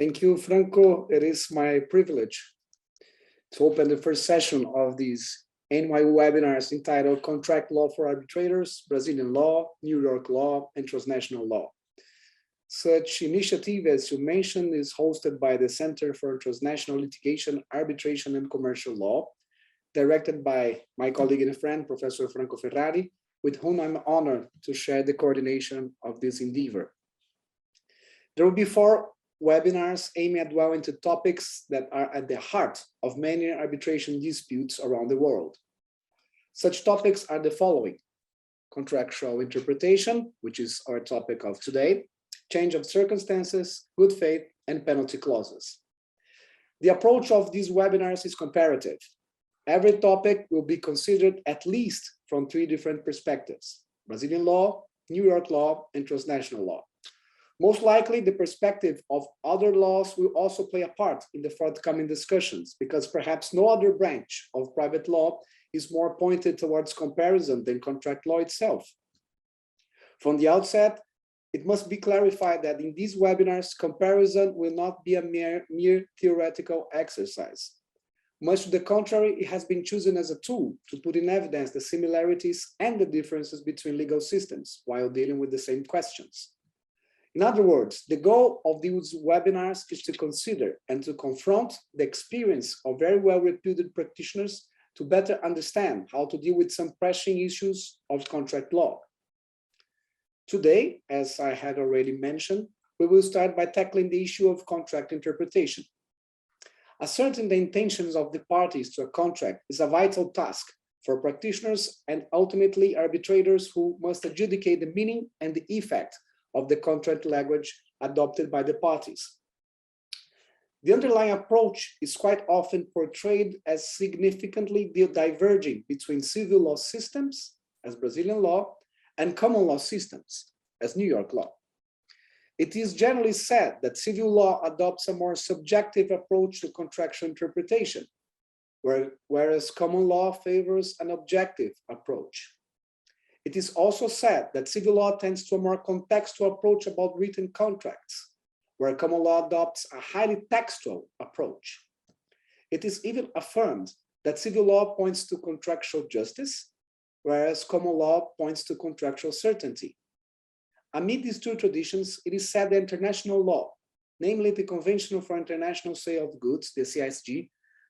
Thank you, Franco. It is my privilege to open the first session of these NYU webinars entitled Contract Law for Arbitrators, Brazilian Law, New York Law, and Transnational Law. Such initiative, as you mentioned, is hosted by the Center for Transnational Litigation, Arbitration, and Commercial Law, directed by my colleague and friend, Professor Franco Ferrari, with whom I'm honored to share the coordination of this endeavor. There will be 4 webinars aiming at delving into topics that are at the heart of many arbitration disputes around the world. Such topics are the following: contractual interpretation, which is our topic of today, change of circumstances, good faith, and penalty clauses. The approach of these webinars is comparative. Every topic will be considered at least from 3 different perspectives: Brazilian law, New York law, and transnational law. Most likely, the perspective of other laws will also play a part in the forthcoming discussions, because perhaps no other branch of private law is more pointed towards comparison than contract law itself. From the outset, it must be clarified that in these webinars, comparison will not be a mere theoretical exercise. Much to the contrary, it has been chosen as a tool to put in evidence the similarities and the differences between legal systems while dealing with the same questions. In other words, the goal of these webinars is to consider and to confront the experience of very well-reputed practitioners to better understand how to deal with some pressing issues of contract law. Today, as I had already mentioned, we will start by tackling the issue of contract interpretation. Ascertaining the intentions of the parties to a contract is a vital task for practitioners and ultimately arbitrators who must adjudicate the meaning and the effect of the contract language adopted by the parties. The underlying approach is quite often portrayed as significantly diverging between civil law systems, as Brazilian law, and common law systems, as New York law. It is generally said that civil law adopts a more subjective approach to contractual interpretation, whereas common law favors an objective approach. It is also said that civil law tends to a more contextual approach about written contracts, where common law adopts a highly textual approach. It is even affirmed that civil law points to contractual justice, whereas common law points to contractual certainty. Amid these 2 traditions, it is said that international law, namely the Convention for International Sale of Goods, the CISG,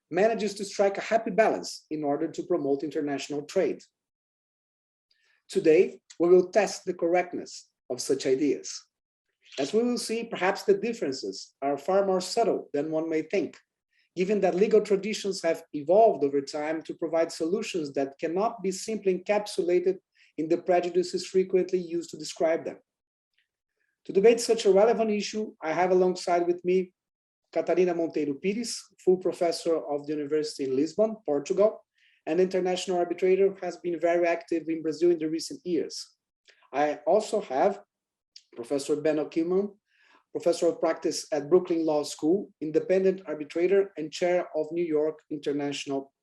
manages to strike a happy balance in order to promote international trade. Today, we will test the correctness of such ideas. As we will see, perhaps the differences are far more subtle than one may think, given that legal traditions have evolved over time to provide solutions that cannot be simply encapsulated in the prejudices frequently used to describe them. To debate such a relevant issue, I have alongside with me Catarina Monteiro Pires, full professor of the University in Lisbon, Portugal, and international arbitrator who has been very active in Brazil in the recent years. I also have Professor Benno Kimmelman, professor of practice at Brooklyn Law School, independent arbitrator and chair of New York International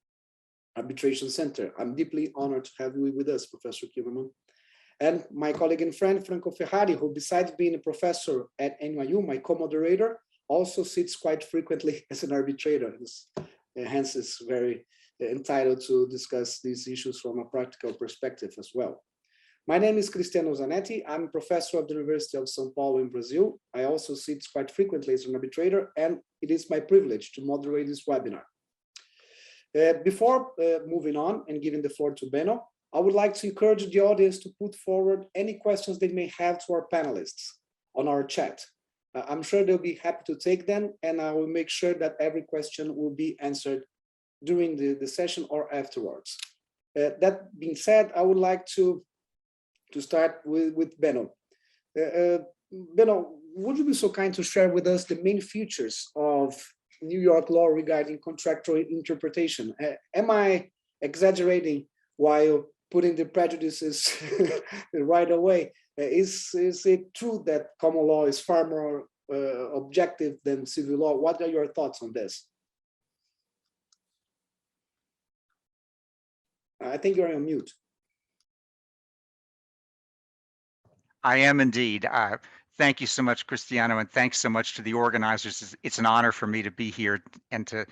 Arbitration Center. I'm deeply honored to have you with us, Professor Kimmelman. And my colleague and friend, Franco Ferrari, who besides being a professor at NYU, my co-moderator, also sits quite frequently as an arbitrator, hence is very entitled to discuss these issues from a practical perspective as well. My name is Cristiano Zanetti. I'm a professor of the University of São Paulo in Brazil. I also sit quite frequently as an arbitrator, and it is my privilege to moderate this webinar. Before moving on and giving the floor to Benno, I would like to encourage the audience to put forward any questions they may have to our panelists on our chat. I'm sure they'll be happy to take them, and I will make sure that every question will be answered during the session or afterwards. That being said, I would like to start with Benno. Benno, would you be so kind to share with us the main features of New York law regarding contractual interpretation? Am I exaggerating while putting the prejudices right away? Is it true that common law is far more objective than civil law? What are your thoughts on this? I think you're on mute. I am indeed. Thank you so much, Cristiano, and thanks so much to the organizers. It's an honor for me to be here and to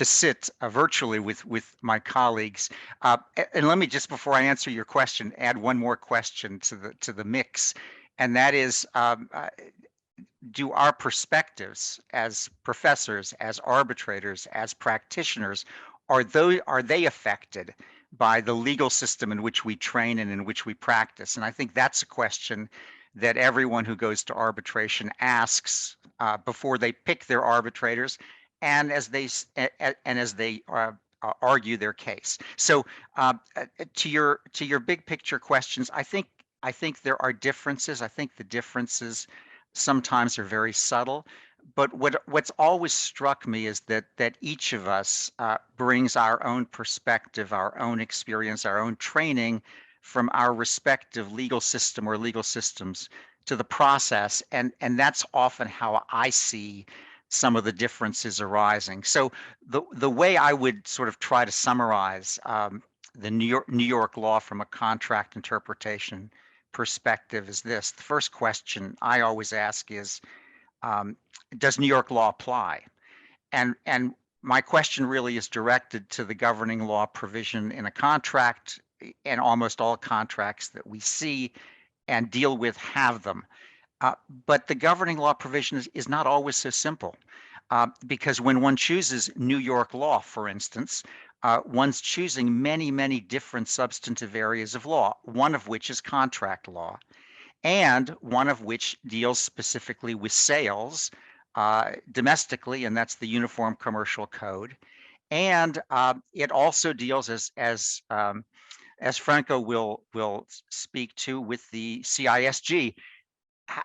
sit virtually with my colleagues. And let me just, before I answer your question, add one more question to the mix, and that is, do our perspectives as professors, as arbitrators, as practitioners, are they affected by the legal system in which we train and in which we practice? And I think that's a question that everyone who goes to arbitration asks before they pick their arbitrators, and as they argue their case. So to your big picture questions, I think there are differences. I think the differences sometimes are very subtle, but what's always struck me is that each of us brings our own perspective, our own experience, our own training from our respective legal system or legal systems to the process, and that's often how I see some of the differences arising. So the way I would sort of try to summarize the New York law from a contract interpretation perspective is this. The first question I always ask is, does New York law apply? And my question really is directed to the governing law provision in a contract, and almost all contracts that we see and deal with have them. But the governing law provision is not always so simple, because when one chooses New York law, for instance, one's choosing many, many different substantive areas of law, one of which is contract law, and one of which deals specifically with sales domestically, and that's the Uniform Commercial Code. And it also deals, as Franco will speak to, with the CISG.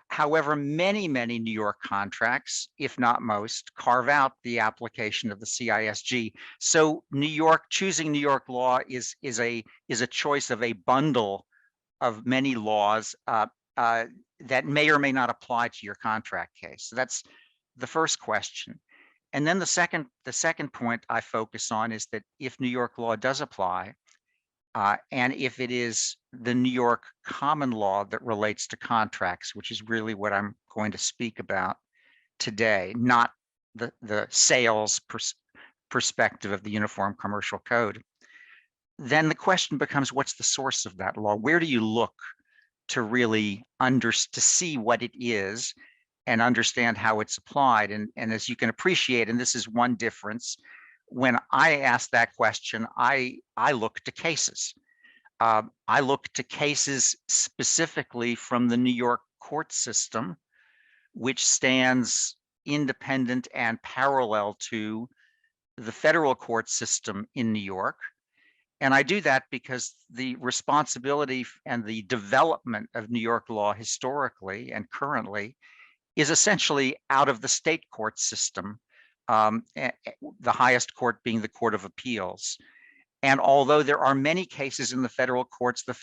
However, many New York contracts, if not most, carve out the application of the CISG. So choosing New York law is a choice of a bundle of many laws that may or may not apply to your contract case. So that's the first question. And then the second point I focus on is that if New York law does apply, and if it is the New York common law that relates to contracts, which is really what I'm going to speak about today, not the sales perspective of the Uniform Commercial Code, then the question becomes, what's the source of that law? Where do you look to really to see what it is and understand how it's applied? And as you can appreciate, and this is one difference, when I ask that question, I look to cases. I look to cases specifically from the New York court system, which stands independent and parallel to the federal court system in New York. And I do that because the responsibility and the development of New York law historically and currently is essentially out of the state court system, the highest court being the Court of Appeals. And although there are many cases in the federal courts and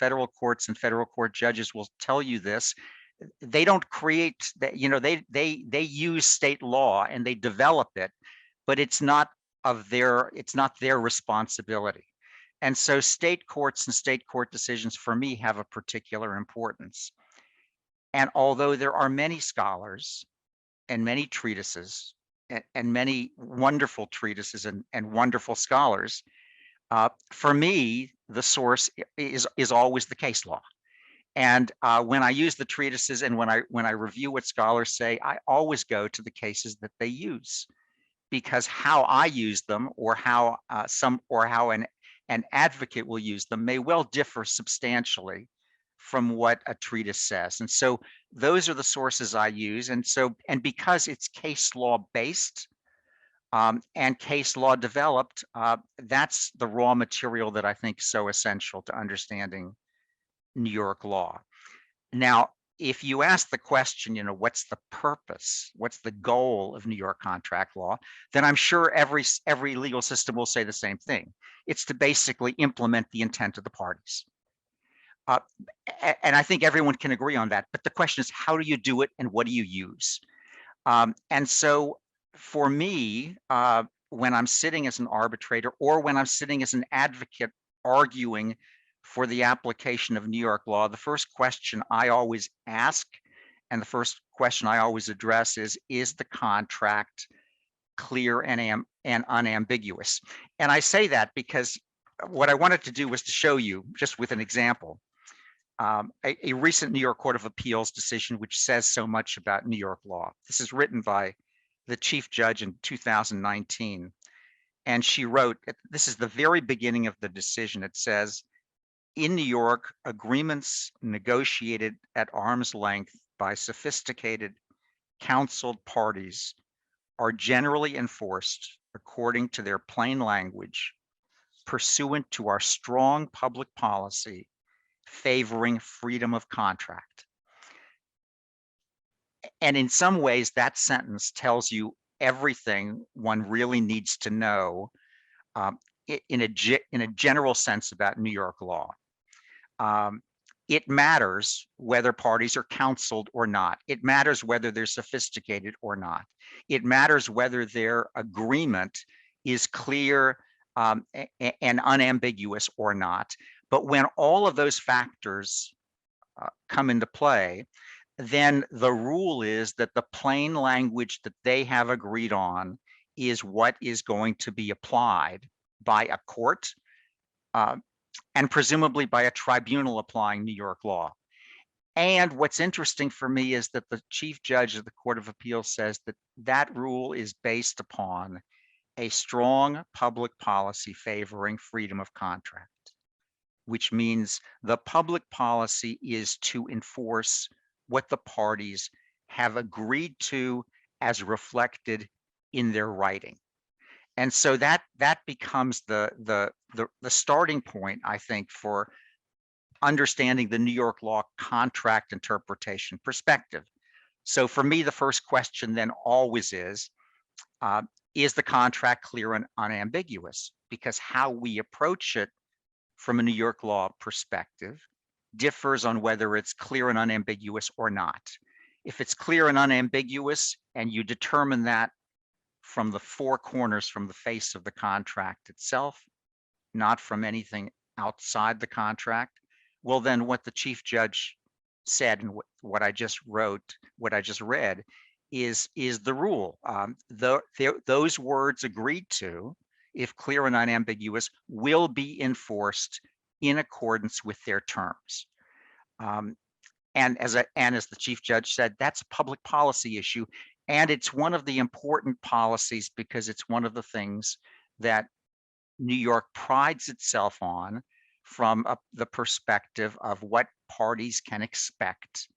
federal court judges will tell you this, they don't create that, they use state law and they develop it, but it's not their responsibility. And so state courts and state court decisions for me have a particular importance. And although there are many scholars and many treatises and many wonderful treatises and wonderful scholars, for me, the source is always the case law. And when I use the treatises and when I review what scholars say, I always go to the cases that they use, because how I use them or how an advocate will use them may well differ substantially from what a treatise says. And so those are the sources I use. And because it's case law based and case law developed, that's the raw material that I think is so essential to understanding New York law. Now, if you ask the question, what's the purpose, what's the goal of New York contract law, then I'm sure every legal system will say the same thing. It's to basically implement the intent of the parties. And I think everyone can agree on that. But the question is, how do you do it and what do you use? And so for me, when I'm sitting as an arbitrator or when I'm sitting as an advocate arguing for the application of New York law, the first question I always ask and the first question I always address is the contract clear and unambiguous? And I say that because what I wanted to do was to show you, just with an example, a recent New York Court of Appeals decision which says so much about New York law. This is written by the chief judge in 2019. And she wrote, this is the very beginning of the decision. It says, in New York, agreements negotiated at arm's length by sophisticated counseled parties are generally enforced according to their plain language, pursuant to our strong public policy favoring freedom of contract. And in some ways, that sentence tells you everything one really needs to know in a general sense about New York law. It matters whether parties are counseled or not. It matters whether they're sophisticated or not. It matters whether their agreement is clear and unambiguous or not. But when all of those factors come into play, then the rule is that the plain language that they have agreed on is what is going to be applied by a court and presumably by a tribunal applying New York law. And what's interesting for me is that the chief judge of the Court of Appeals says that that rule is based upon a strong public policy favoring freedom of contract, which means the public policy is to enforce what the parties have agreed to as reflected in their writing. And so that becomes the starting point, I think, for understanding the New York law contract interpretation perspective. So for me, the first question then always is the contract clear and unambiguous? Because how we approach it from a New York law perspective differs on whether it's clear and unambiguous or not. If it's clear and unambiguous and you determine that from the four corners from the face of the contract itself, not from anything outside the contract, well, then what the chief judge said and what I just wrote, what I just read is the rule. Those words agreed to, if clear and unambiguous, will be enforced in accordance with their terms. And as the chief judge said, that's a public policy issue. And it's one of the important policies because it's one of the things that New York prides itself on from the perspective of what parties can expect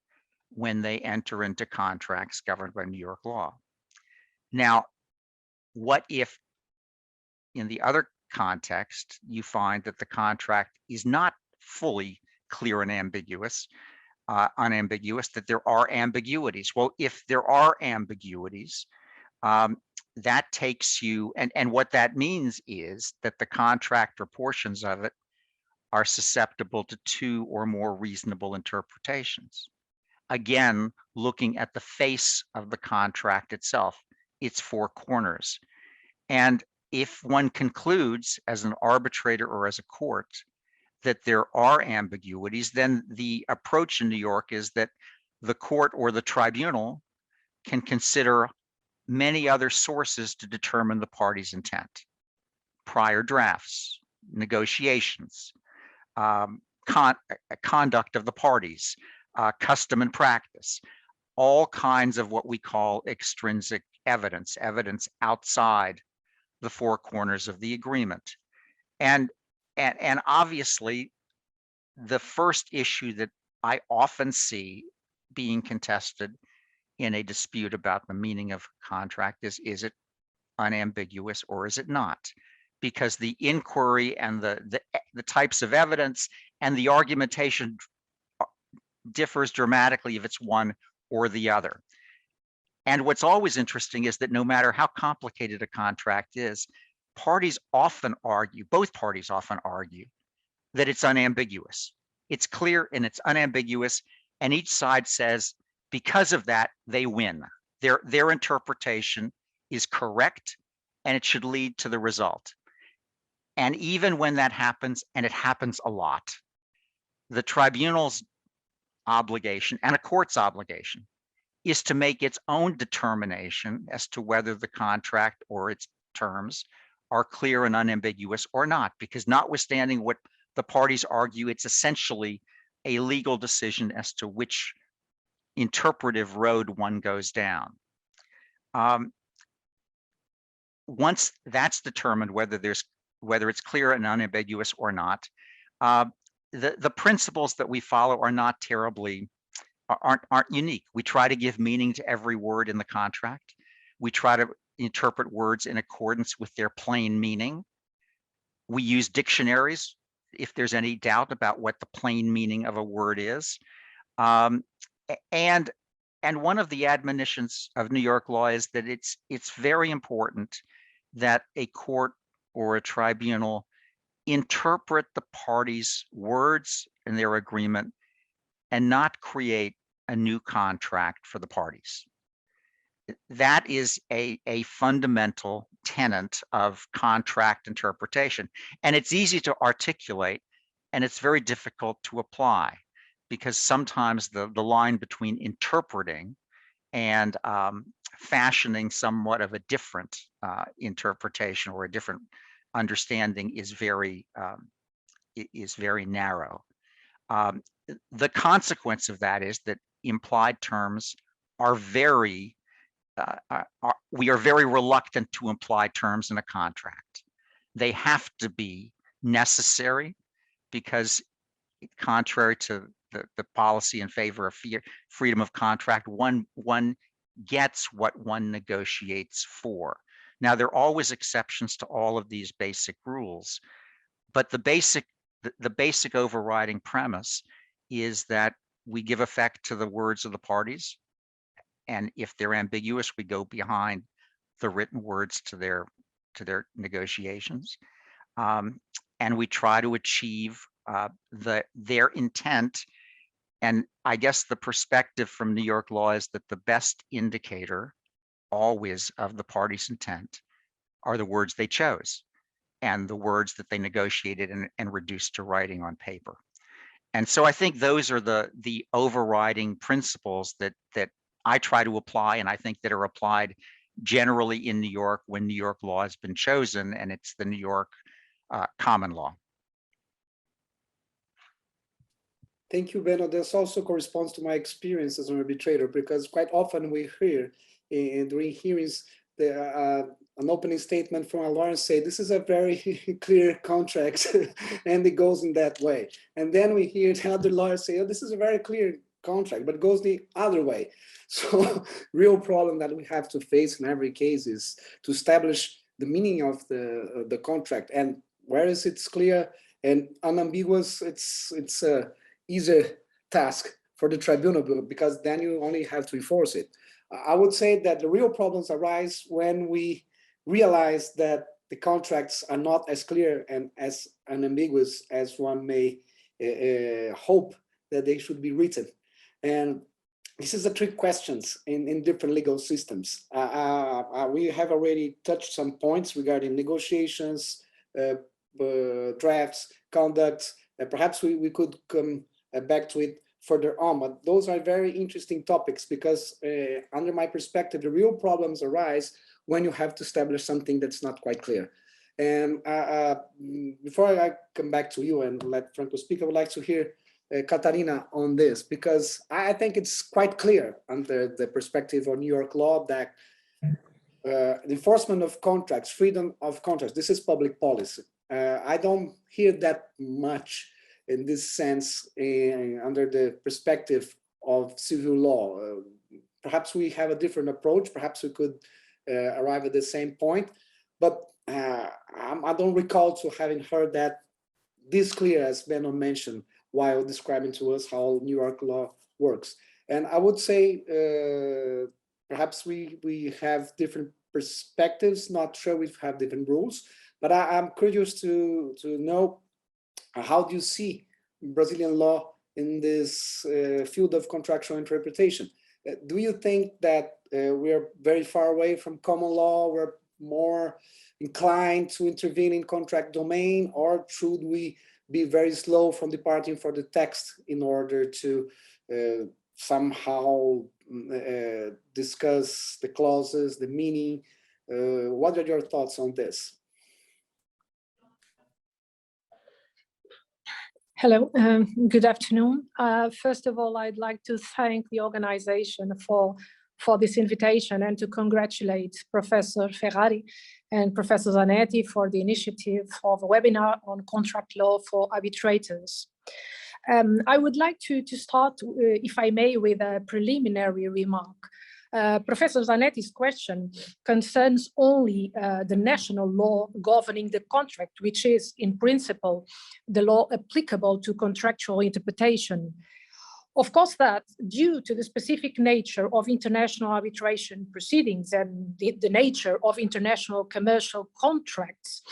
when they enter into contracts governed by New York law. Now, what if in the other context, you find that the contract is not fully clear and unambiguous, that there are ambiguities? Well, if there are ambiguities, that takes you, and what that means is that the contract or portions of it are susceptible to two or more reasonable interpretations. Again, looking at the face of the contract itself, its four corners. And if one concludes as an arbitrator or as a court that there are ambiguities, then the approach in New York is that the court or the tribunal can consider many other sources to determine the party's intent. Prior drafts, negotiations, conduct of the parties, custom and practice, all kinds of what we call extrinsic evidence, evidence outside the four corners of the agreement. And obviously, the first issue that I often see being contested in a dispute about the meaning of contract is it unambiguous or is it not? Because the inquiry and the types of evidence and the argumentation differs dramatically if it's one or the other. And what's always interesting is that no matter how complicated a contract is, parties often argue, both parties often argue, that it's unambiguous. It's clear and it's unambiguous, and each side says, because of that, they win. Their interpretation is correct, and it should lead to the result. And even when that happens, and it happens a lot, the tribunal's obligation and a court's obligation is to make its own determination as to whether the contract or its terms are clear and unambiguous or not, because notwithstanding what the parties argue, it's essentially a legal decision as to which interpretive road one goes down. Once that's determined, whether it's clear and unambiguous or not, the principles that we follow are not terribly aren't unique. We try to give meaning to every word in the contract. We try to interpret words in accordance with their plain meaning. We use dictionaries if there's any doubt about what the plain meaning of a word is. And one of the admonitions of New York law is that it's very important that a court or a tribunal interpret the parties' words in their agreement and not create a new contract for the parties. That is a fundamental tenet of contract interpretation. And it's easy to articulate, and it's very difficult to apply, because sometimes the line between interpreting and fashioning somewhat of a different interpretation or a different understanding is very narrow. The consequence of that is that implied terms are we are very reluctant to imply terms in a contract. They have to be necessary, because contrary to the policy in favor of freedom of contract, one gets what one negotiates for. Now, there are always exceptions to all of these basic rules, but the basic overriding premise is that we give effect to the words of the parties, and if they're ambiguous, we go behind the written words to their negotiations, and we try to achieve their intent. And I guess the perspective from New York law is that the best indicator always of the party's intent are the words they chose and the words that they negotiated and reduced to writing on paper. And so I think those are the overriding principles that I try to apply, and I think that are applied generally in New York when New York law has been chosen, and it's the New York common law. Thank you, Benno. This also corresponds to my experience as an arbitrator, because quite often we hear during hearings an opening statement from a lawyer say, this is a very clear contract, and it goes in that way. And then we hear the other lawyer say, oh, this is a very clear contract, but it goes the other way. So real problem that we have to face in every case is to establish the meaning of the contract, and where is it's clear and unambiguous, it's a easier task for the tribunal, because then you only have to enforce it. I would say that the real problems arise when we realize that the contracts are not as clear and as unambiguous as one may hope that they should be written. And this is a trick questions in different legal systems. We have already touched some points regarding negotiations, drafts, conduct. Perhaps we could come back to it further on, but those are very interesting topics, because under my perspective, the real problems arise when you have to establish something that's not quite clear. And before I come back to you and let Franco speak, I would like to hear Catarina on this, because I think it's quite clear under the perspective of New York law that the enforcement of contracts, freedom of contracts, this is public policy. I don't hear that much in this sense under the perspective of civil law. Perhaps we have a different approach, perhaps we could arrive at the same point, but I don't recall to having heard that this clear, as Benno mentioned, while describing to us how New York law works. And I would say perhaps we have different perspectives, not sure we have different rules, but I'm curious to know, how do you see Brazilian law in this field of contractual interpretation? Do you think that we are very far away from common law, we're more inclined to intervene in contract domain, or should we be very slow from departing for the text in order to somehow discuss the clauses, the meaning. What are your thoughts on this? Hello, good afternoon. First of all, I'd like to thank the organization for this invitation and to congratulate Professor Ferrari and Professor Zanetti for the initiative of a webinar on contract law for arbitrators. I would like to start, if I may, with a preliminary remark. Professor Zanetti's question concerns only the national law governing the contract, which is in principle the law applicable to contractual interpretation. Of course, that due to the specific nature of international arbitration proceedings and the nature of international commercial contracts,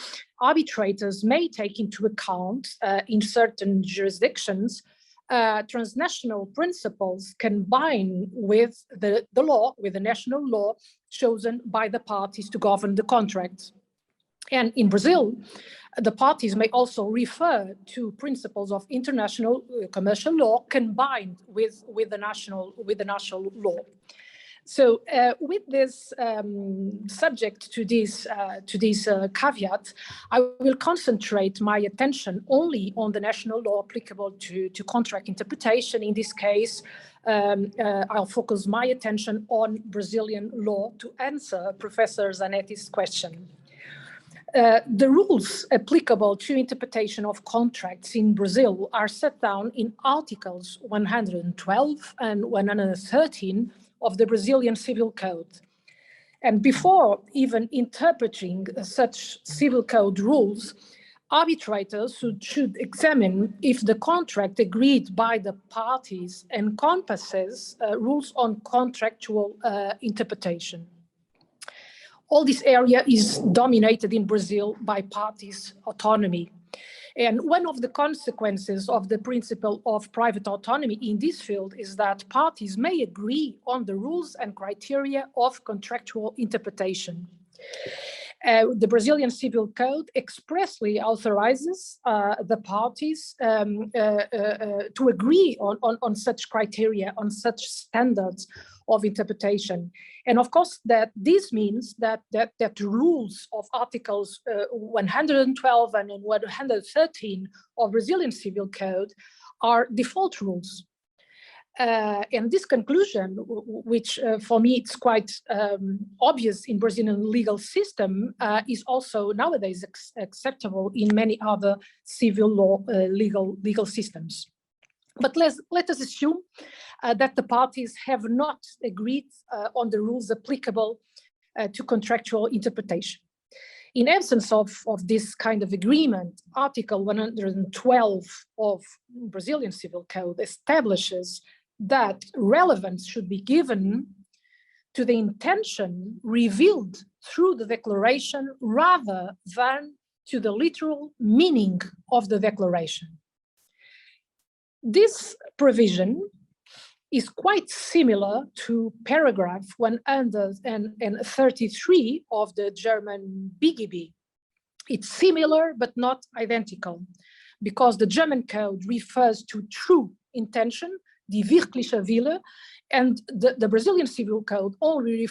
arbitrators may take into account in certain jurisdictions transnational principles combined with the law, with the national law chosen by the parties to govern the contract. And in Brazil, the parties may also refer to principles of international commercial law combined with the national law. So with this subject to this caveat, I will concentrate my attention only on the national law applicable to contract interpretation. In this case, I'll focus my attention on Brazilian law to answer Professor Zanetti's question. The rules applicable to interpretation of contracts in Brazil are set down in Articles 112 and 113 of the Brazilian Civil Code. And before even interpreting such civil code rules, arbitrators should examine if the contract agreed by the parties encompasses rules on contractual interpretation. All this area is dominated in Brazil by parties' autonomy. And one of the consequences of the principle of private autonomy in this field is that parties may agree on the rules and criteria of contractual interpretation. The Brazilian Civil Code expressly authorizes the parties to agree on such criteria, on such standards of interpretation. And of course, that this means that rules of Articles 112 and 113 of Brazilian Civil Code are default rules. And this conclusion, which for me it's quite obvious in Brazilian legal system, is also nowadays acceptable in many other civil law legal systems. But let us assume that the parties have not agreed on the rules applicable to contractual interpretation. In absence of this kind of agreement, Article 112 of Brazilian Civil Code establishes that relevance should be given to the intention revealed through the declaration rather than to the literal meaning of the declaration. This provision is quite similar to paragraph 133 of the German BGB. It's similar but not identical, because the German code refers to true intention, die wirkliche Wille, and the Brazilian Civil Code only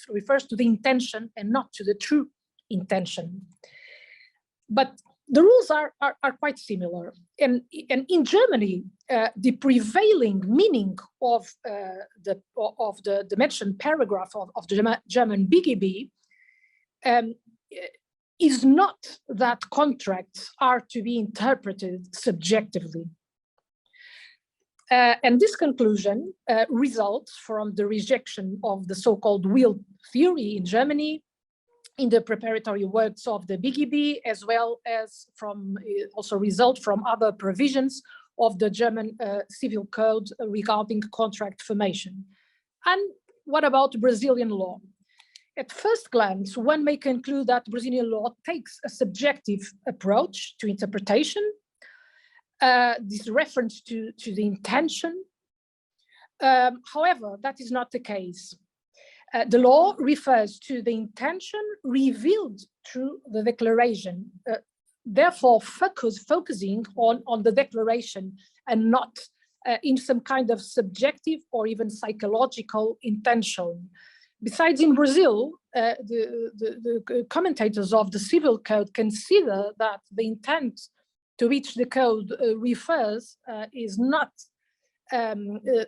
refers to the intention and not to the true intention. But the rules are quite similar. And in Germany, the prevailing meaning of the mentioned paragraph of the German BGB is not that contracts are to be interpreted subjectively. And this conclusion results from the rejection of the so-called will theory in Germany, in the preparatory works of the BGB, as well as from also result from other provisions of the German Civil Code regarding contract formation. And what about Brazilian law? At first glance, one may conclude that Brazilian law takes a subjective approach to interpretation. This reference to the intention. However, that is not the case. The law refers to the intention revealed through the declaration, therefore focusing on the declaration and not in some kind of subjective or even psychological intention. Besides, in Brazil, the commentators of the civil code consider that the intent to which the code refers is not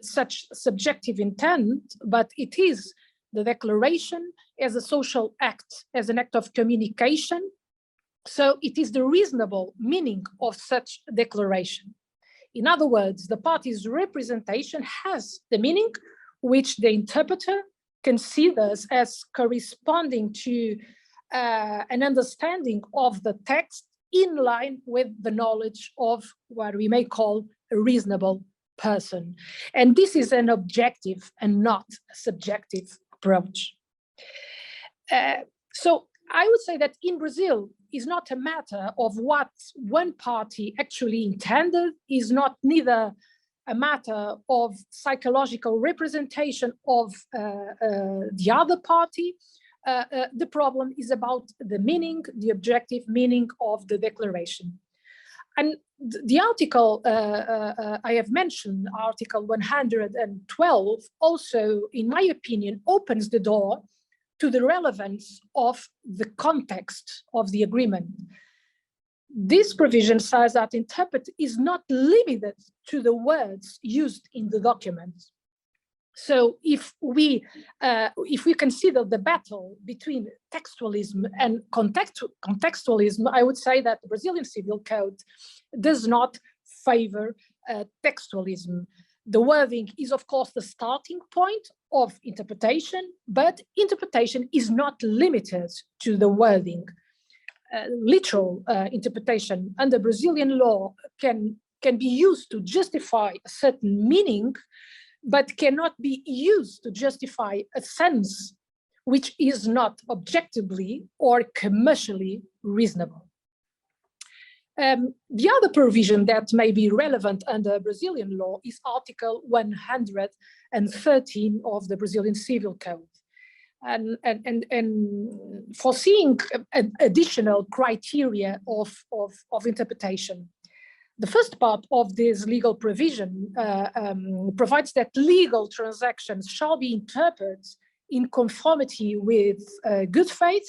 such subjective intent, but it is the declaration as a social act, as an act of communication. So it is the reasonable meaning of such declaration. In other words, the party's representation has the meaning which the interpreter considers as corresponding to an understanding of the text in line with the knowledge of what we may call a reasonable person. And this is an objective and not a subjective approach. So I would say that in Brazil is not a matter of what one party actually intended, is not neither a matter of psychological representation of the other party. The problem is about the meaning, the objective meaning of the declaration. And the article I have mentioned, Article 112, also, in my opinion, opens the door to the relevance of the context of the agreement. This provision says that interpret is not limited to the words used in the document. So if we consider the battle between textualism and contextualism, I would say that the Brazilian Civil Code does not favor textualism. The wording is, of course, the starting point of interpretation, but interpretation is not limited to the wording. Literal interpretation under Brazilian law can be used to justify a certain meaning, but cannot be used to justify a sense which is not objectively or commercially reasonable. The other provision that may be relevant under Brazilian law is Article 113 of the Brazilian Civil Code. And foreseeing additional criteria of interpretation. The first part of this legal provision provides that legal transactions shall be interpreted in conformity with good faith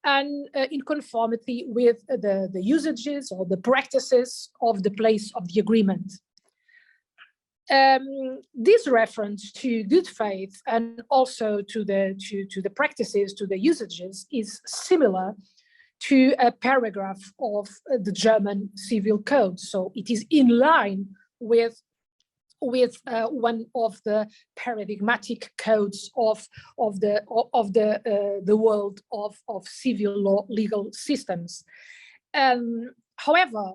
and in conformity with the usages or the practices of the place of the agreement. This reference to good faith and also to the practices, to the usages, is similar to a paragraph of the German Civil Code. So it is in line with one of the paradigmatic codes of the world of civil law legal systems. However,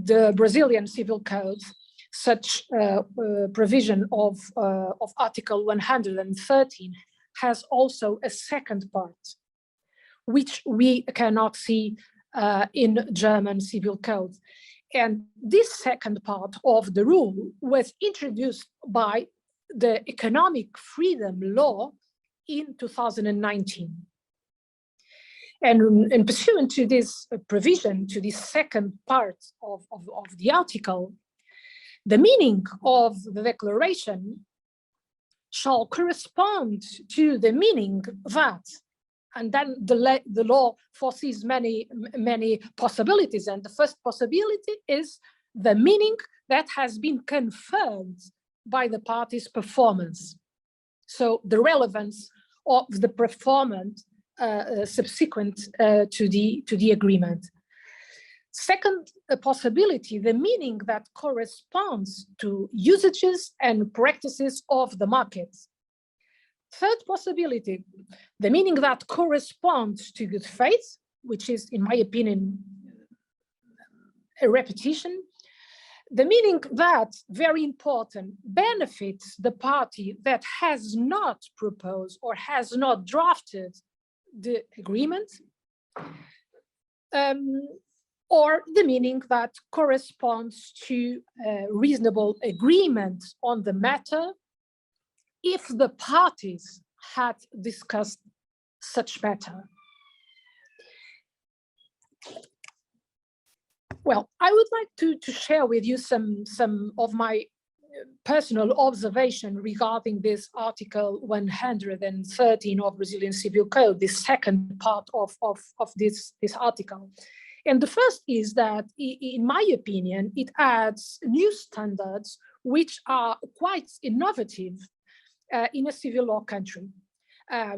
the Brazilian Civil Code, such provision of Article 113 has also a second part, which we cannot see in German Civil Code. And this second part of the rule was introduced by the economic freedom law in 2019. And pursuant to this provision, to this second part of the article, the meaning of the declaration shall correspond to the meaning that, and then the law foresees many possibilities, and the first possibility is the meaning that has been confirmed by the party's performance. So the relevance of the performance subsequent to the agreement. Second possibility, the meaning that corresponds to usages and practices of the market. Third possibility, the meaning that corresponds to good faith, which is, in my opinion, a repetition. The meaning that, very important, benefits the party that has not proposed or has not drafted the agreement. Or the meaning that corresponds to a reasonable agreement on the matter if the parties had discussed such matter. Well, I would like to share with you some of my personal observation regarding this Article 113 of Brazilian Civil Code, the second part of this article. And the first is that, in my opinion, it adds new standards which are quite innovative in a civil law country.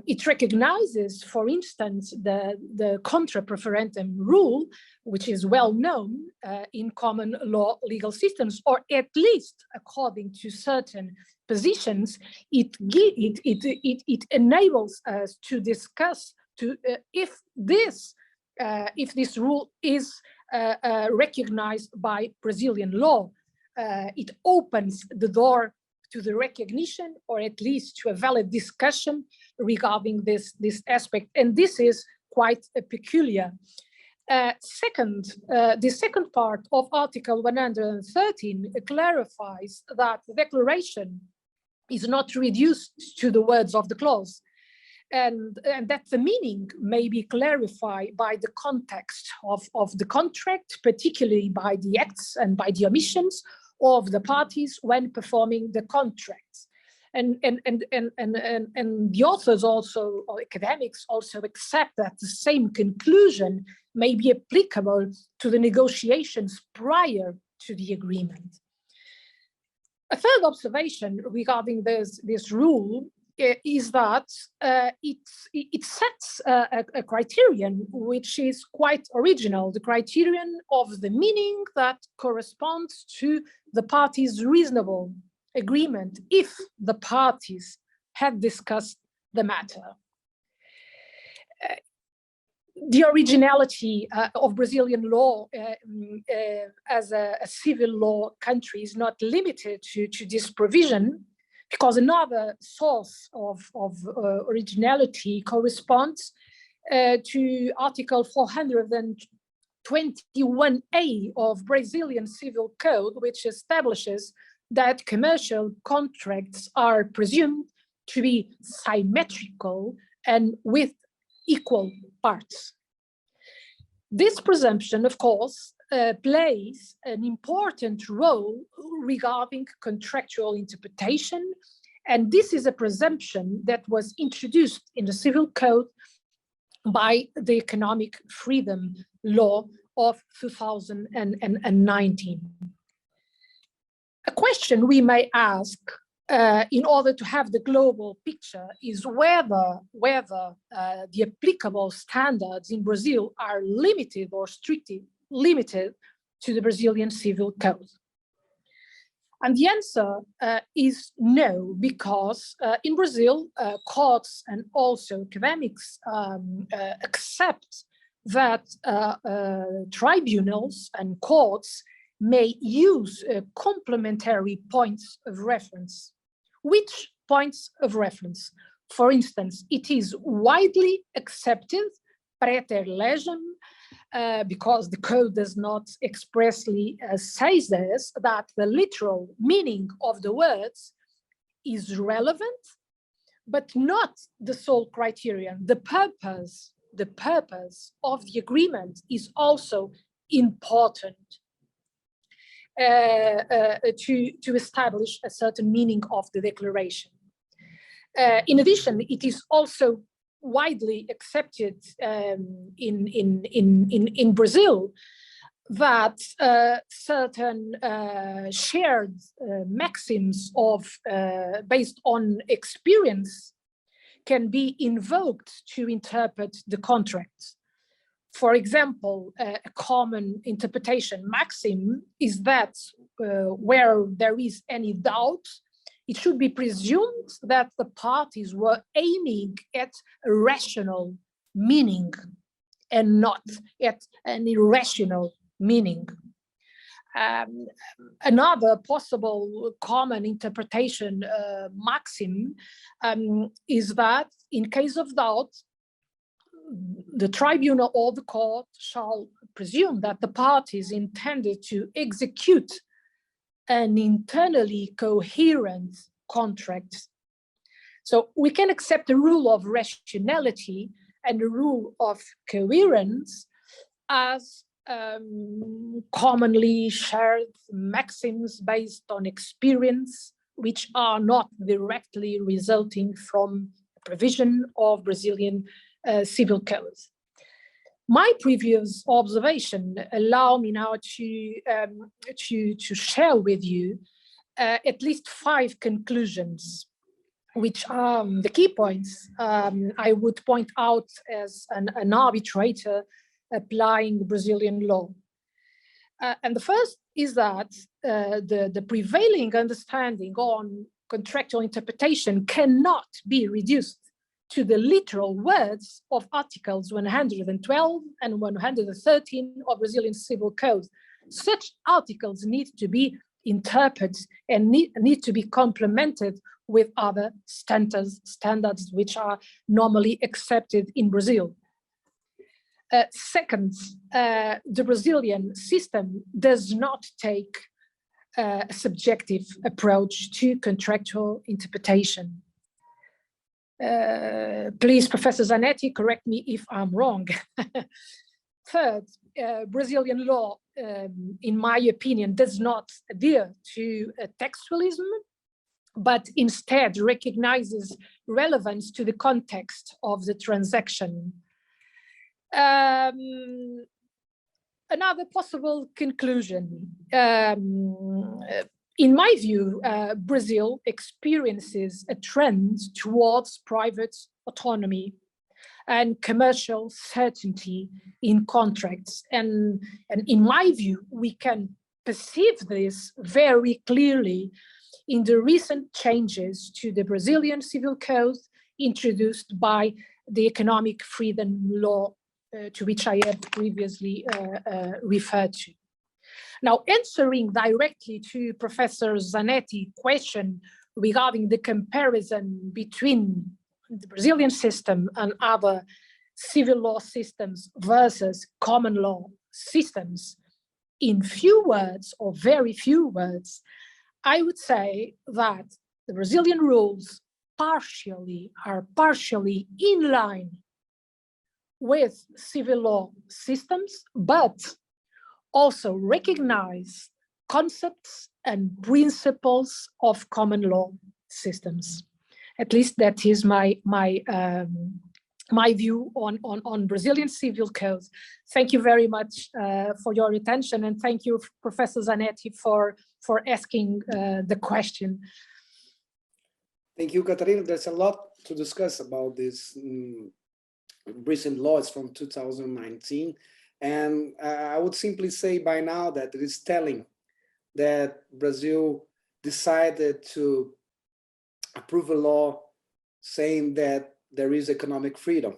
It recognizes, for instance, the contra proferentem rule, which is well known in common law legal systems, or at least according to certain positions. It enables us to discuss if this rule is recognized by Brazilian law. It opens the door to the recognition, or at least to a valid discussion regarding this aspect. And this is quite peculiar. Second, the second part of Article 113 clarifies that the declaration is not reduced to the words of the clause, and that the meaning may be clarified by the context of the contract, particularly by the acts and by the omissions of the parties when performing the contracts. And the authors also, or academics also, accept that the same conclusion may be applicable to the negotiations prior to the agreement. A third observation regarding this rule is that it sets a criterion which is quite original, the criterion of the meaning that corresponds to the parties' reasonable agreement if the parties had discussed the matter. The originality of Brazilian law as a civil law country is not limited to this provision, because another source of originality corresponds to Article 421A of Brazilian Civil Code, which establishes that commercial contracts are presumed to be symmetrical and with equal parts. This presumption, of course, plays an important role regarding contractual interpretation, and this is a presumption that was introduced in the Civil Code by the Economic Freedom Law of 2019. A question we may ask in order to have the global picture is whether the applicable standards in Brazil are limited or strictly limited to the Brazilian Civil Code. And the answer is no, because in Brazil, courts and also academics accept that tribunals and courts may use complementary points of reference. Which points of reference? For instance, it is widely accepted, praeter legem, because the code does not expressly say this, that the literal meaning of the words is relevant, but not the sole criterion. The purpose of the agreement is also important to establish a certain meaning of the declaration. In addition, it is also widely accepted in Brazil that certain shared maxims of based on experience can be invoked to interpret the contract. For example, a common interpretation maxim is that where there is any doubt, it should be presumed that the parties were aiming at a rational meaning and not at an irrational meaning. Another possible common interpretation maxim is that in case of doubt, the tribunal or the court shall presume that the parties intended to execute an internally coherent contract. So we can accept the rule of rationality and the rule of coherence as commonly shared maxims based on experience, which are not directly resulting from provision of Brazilian civil codes. My previous observation allow me now to share with you at least 5 conclusions, which are the key points I would point out as an arbitrator applying Brazilian law. And the first is that the prevailing understanding on contractual interpretation cannot be reduced to the literal words of Articles 112 and 113 of Brazilian Civil Code. Such articles need to be interpreted and need to be complemented with other standards which are normally accepted in Brazil. Second, the Brazilian system does not take a subjective approach to contractual interpretation. Please, Professor Zanetti, correct me if I'm wrong. Third, Brazilian law, in my opinion, does not adhere to textualism, but instead recognizes relevance to the context of the transaction. Another possible conclusion, in my view, Brazil experiences a trend towards private autonomy and commercial certainty in contracts. And in my view, we can perceive this very clearly in the recent changes to the Brazilian Civil Code introduced by the Economic Freedom Law, to which I have previously referred to. Now, answering directly to Professor Zanetti's question regarding the comparison between the Brazilian system and other civil law systems versus common law systems, in few words or very few words, I would say that the Brazilian rules are partially in line with civil law systems, but also recognize concepts and principles of common law systems. At least that is my view on Brazilian civil codes. Thank you very much for your attention, and thank you, Professor Zanetti, for asking the question. Thank you, Catarina. There's a lot to discuss about this recent laws from 2019. And I would simply say by now that it is telling that Brazil decided to approve a law saying that there is economic freedom.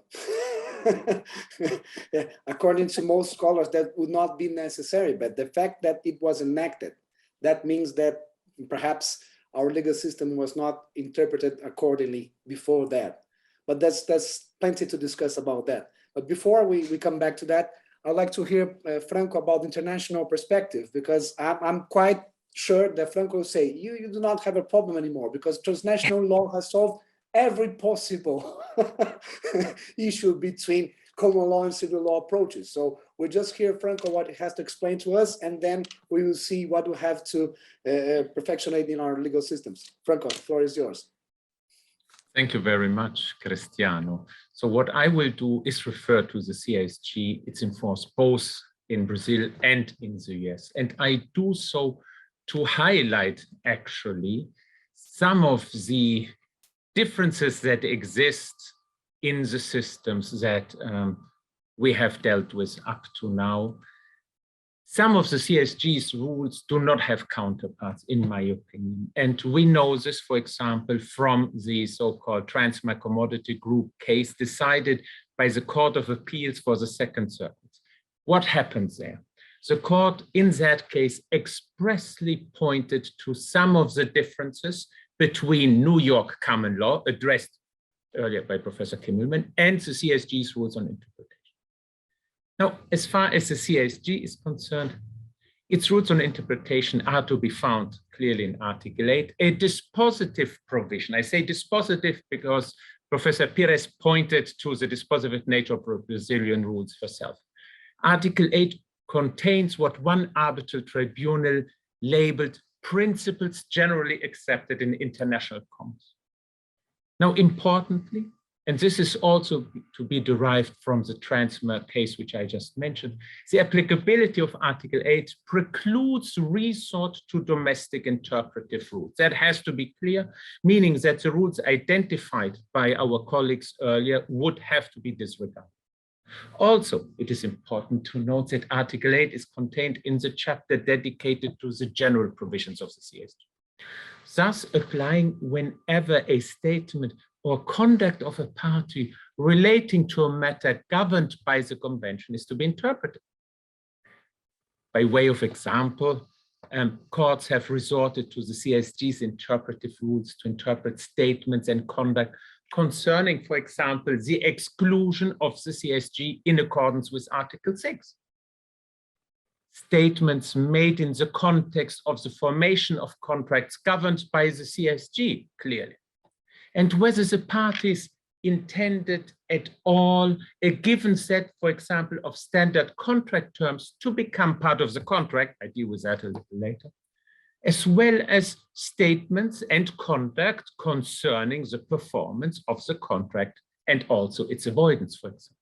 According to most scholars, that would not be necessary, but the fact that it was enacted, that means that perhaps our legal system was not interpreted accordingly before that. But there's plenty to discuss about that. But before we come back to that, I'd like to hear Franco about the international perspective, because I'm quite sure that Franco will say, you do not have a problem anymore because transnational law has solved every possible issue between common law and civil law approaches. So we'll just hear Franco what he has to explain to us, and then we will see what we have to perfectionate in our legal systems. Franco, the floor is yours. Thank you very much, Cristiano. So what I will do is refer to the CISG. It's enforced both in Brazil and in the US. And I do so to highlight actually some of the differences that exist in the systems that we have dealt with up to now. Some of the CISG's rules do not have counterparts, in my opinion. And we know this, for example, from the so-called Transnational Commodity Group case decided by the Court of Appeals for the Second Circuit. What happens there? The court in that case expressly pointed to some of the differences between New York common law, addressed earlier by Professor Kimmelman, and the CISG's rules on interpretation. Now, as far as the CISG is concerned, its rules on interpretation are to be found clearly in Article 8, a dispositive provision. I say dispositive because Professor Pires pointed to the dispositive nature of Brazilian rules herself. Article 8 contains what one arbitral tribunal labeled principles generally accepted in international commerce. Now, importantly, and this is also to be derived from the Transmer case, which I just mentioned, the applicability of Article 8 precludes resort to domestic interpretive rules. That has to be clear, meaning that the rules identified by our colleagues earlier would have to be disregarded. Also, it is important to note that Article 8 is contained in the chapter dedicated to the general provisions of the CISG, thus applying whenever a statement or conduct of a party relating to a matter governed by the convention is to be interpreted. By way of example, courts have resorted to the CISG's interpretive rules to interpret statements and conduct concerning, for example, the exclusion of the CISG in accordance with Article 6. Statements made in the context of the formation of contracts governed by the CISG, clearly. And whether the parties intended at all a given set, for example, of standard contract terms to become part of the contract, I deal with that a little later, as well as statements and conduct concerning the performance of the contract and also its avoidance, for example.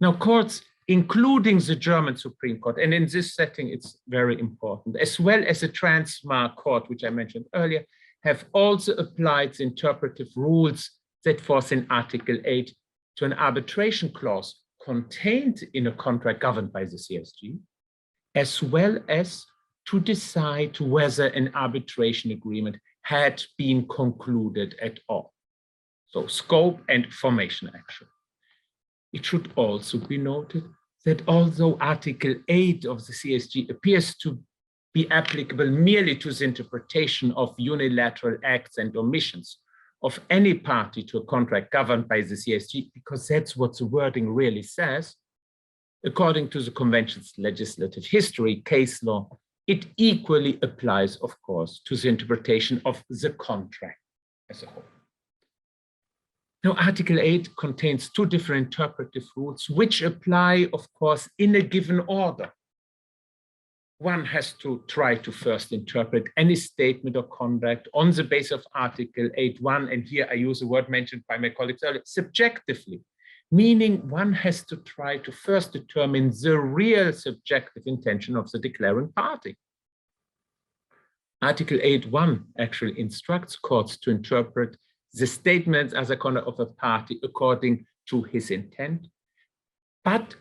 Now, courts, including the German Supreme Court, and in this setting, it's very important, as well as the Transnational Court, which I mentioned earlier, have also applied the interpretive rules set forth in Article 8 to an arbitration clause contained in a contract governed by the CISG, as well as to decide whether an arbitration agreement had been concluded at all. So scope and formation action. It should also be noted that although Article 8 of the CISG appears to be applicable merely to the interpretation of unilateral acts and omissions of any party to a contract governed by the CISG, because that's what the wording really says, according to the Convention's legislative history, case law, it equally applies, of course, to the interpretation of the contract as a whole. Now, Article 8 contains two different interpretive rules, which apply, of course, in a given order. One has to try to first interpret any statement or conduct on the basis of Article 8.1, and here I use a word mentioned by my colleagues earlier, subjectively, meaning one has to try to first determine the real subjective intention of the declaring party. Article 8.1 actually instructs courts to interpret the statements as a conduct of a party according to his intent, but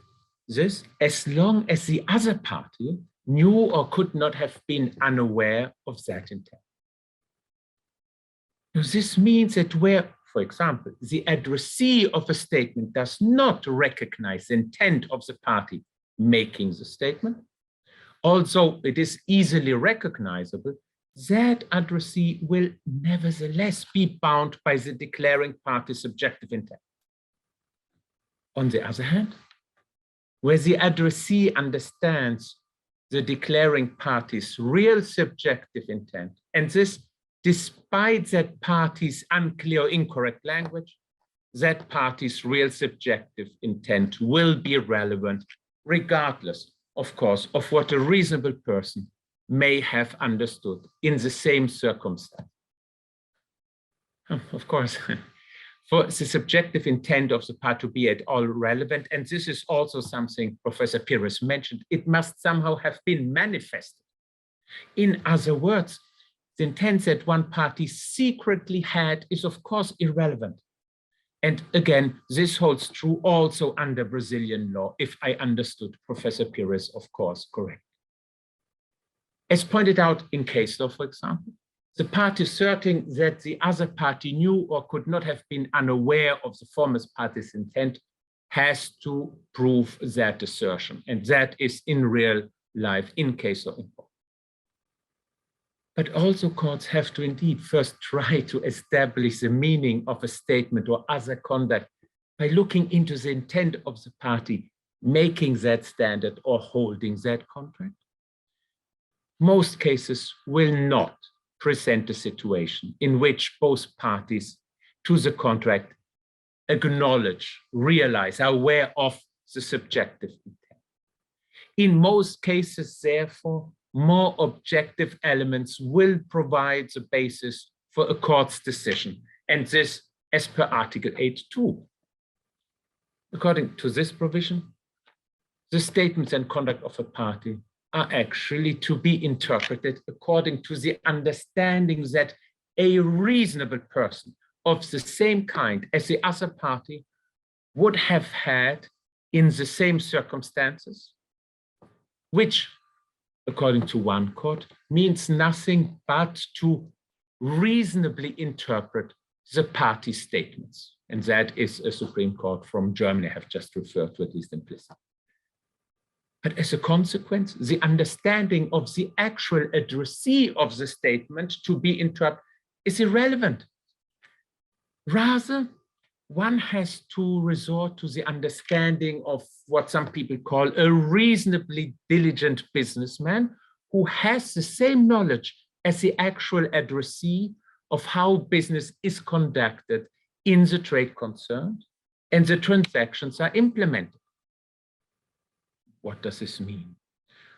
this as long as the other party knew or could not have been unaware of that intent. Now, this means that where, for example, the addressee of a statement does not recognize the intent of the party making the statement, although it is easily recognizable, that addressee will nevertheless be bound by the declaring party's subjective intent. On the other hand, where the addressee understands the declaring party's real subjective intent, and this despite that party's unclear or incorrect language, that party's real subjective intent will be relevant regardless, of course, of what a reasonable person may have understood in the same circumstance. Of course, for the subjective intent of the party to be at all relevant, and this is also something Professor Pires mentioned, it must somehow have been manifested. In other words, the intent that one party secretly had is of course irrelevant. And again, this holds true also under Brazilian law, if I understood Professor Pires, of course, correct. As pointed out in case law, for example, the party asserting that the other party knew or could not have been unaware of the former party's intent has to prove that assertion. And that is in real life, in case law, important. But also courts have to indeed first try to establish the meaning of a statement or other conduct by looking into the intent of the party making that standard or holding that contract. Most cases will not present a situation in which both parties to the contract acknowledge, realize, are aware of the subjective intent. In most cases, therefore, more objective elements will provide the basis for a court's decision, and this as per Article 8.2. According to this provision, the statements and conduct of a party are actually to be interpreted according to the understanding that a reasonable person of the same kind as the other party would have had in the same circumstances, which, according to one court, means nothing but to reasonably interpret the party statements. And that is a Supreme Court from Germany I have just referred to, at least implicitly. But as a consequence, the understanding of the actual addressee of the statement to be interpreted is irrelevant. Rather, one has to resort to the understanding of what some people call a reasonably diligent businessman who has the same knowledge as the actual addressee of how business is conducted in the trade concerned and the transactions are implemented. What does this mean?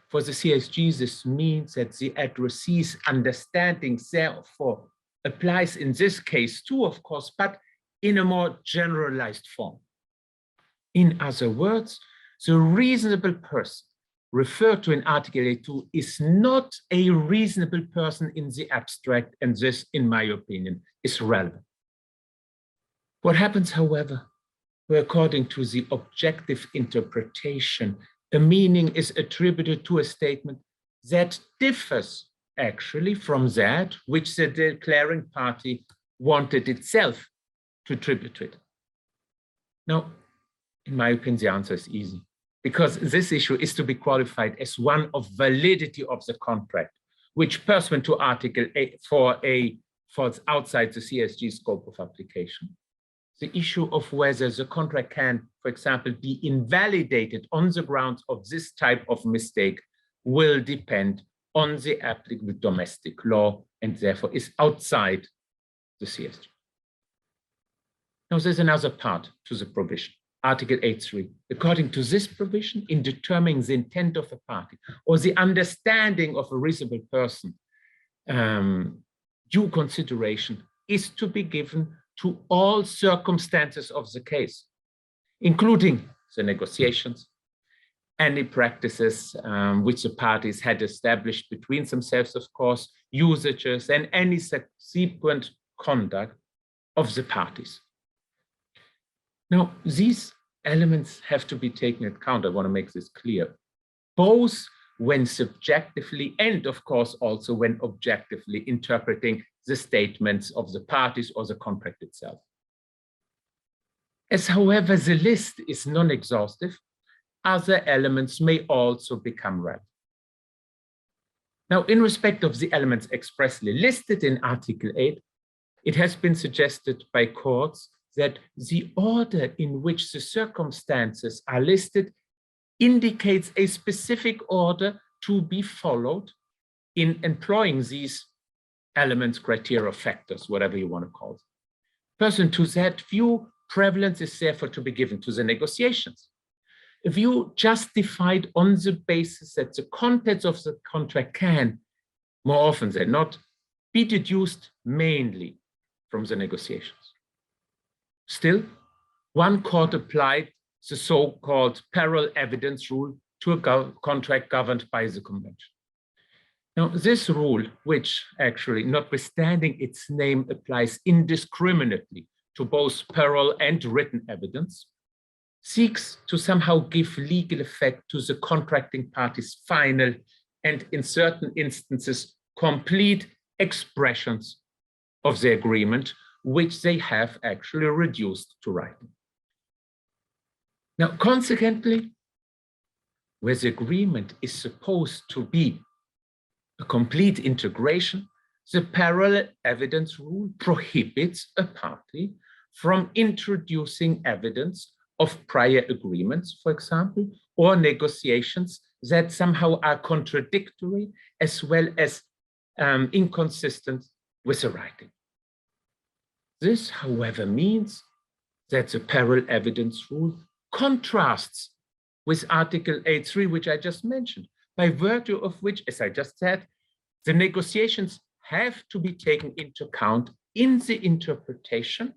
For the CISG, this means that the addressee's understanding therefore applies in this case too, of course, but in a more generalized form. In other words, the reasonable person referred to in Article 8.2 is not a reasonable person in the abstract, and this, in my opinion, is relevant. What happens, however, where according to the objective interpretation, a meaning is attributed to a statement that differs actually from that which the declaring party wanted itself to attribute to it. Now, in my opinion, the answer is easy, because this issue is to be qualified as one of validity of the contract, which pursuant to Article 8 falls outside the CISG scope of application. The issue of whether the contract can, for example, be invalidated on the grounds of this type of mistake will depend on the applicable domestic law and therefore is outside the CISG. Now, there's another part to the provision, Article 8.3. According to this provision, in determining the intent of a party or the understanding of a reasonable person, due consideration is to be given to all circumstances of the case, including the negotiations, any practices which the parties had established between themselves, of course, usages, and any subsequent conduct of the parties. Now, these elements have to be taken into account. I want to make this clear, both when subjectively and, of course, also when objectively interpreting the statements of the parties or the contract itself. As, however, the list is non-exhaustive, other elements may also become relevant. Now, in respect of the elements expressly listed in Article 8, it has been suggested by courts that the order in which the circumstances are listed indicates a specific order to be followed in employing these elements, criteria, factors, whatever you want to call them. Pursuant to that view, prevalence is therefore to be given to the negotiations. A view justified on the basis that the contents of the contract can, more often than not, be deduced mainly from the negotiations. Still, one court applied the so-called parol evidence rule to a contract governed by the convention. Now, this rule, which actually, notwithstanding its name, applies indiscriminately to both parol and written evidence, seeks to somehow give legal effect to the contracting party's final and, in certain instances, complete expressions of the agreement, which they have actually reduced to writing. Now, consequently, where the agreement is supposed to be a complete integration, the parol evidence rule prohibits a party from introducing evidence of prior agreements, for example, or negotiations that somehow are contradictory as well as inconsistent with the writing. This, however, means that the parol evidence rule contrasts with Article 8.3, which I just mentioned, by virtue of which, as I just said, the negotiations have to be taken into account in the interpretation,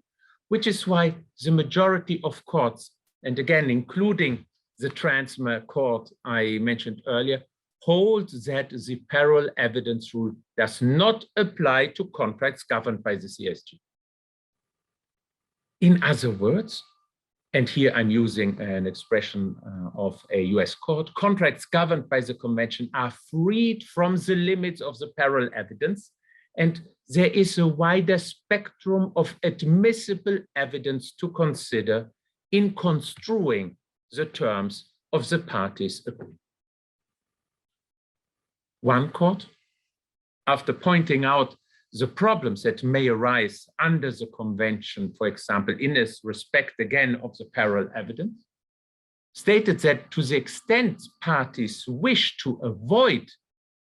which is why the majority of courts, and again, including the Transma court I mentioned earlier, hold that the parol evidence rule does not apply to contracts governed by the CISG. In other words, and here I'm using an expression of a US court, contracts governed by the convention are freed from the limits of the parol evidence, and there is a wider spectrum of admissible evidence to consider in construing the terms of the parties' agreement. One court, after pointing out the problems that may arise under the convention, for example, in this respect again of the parol evidence, stated that to the extent parties wish to avoid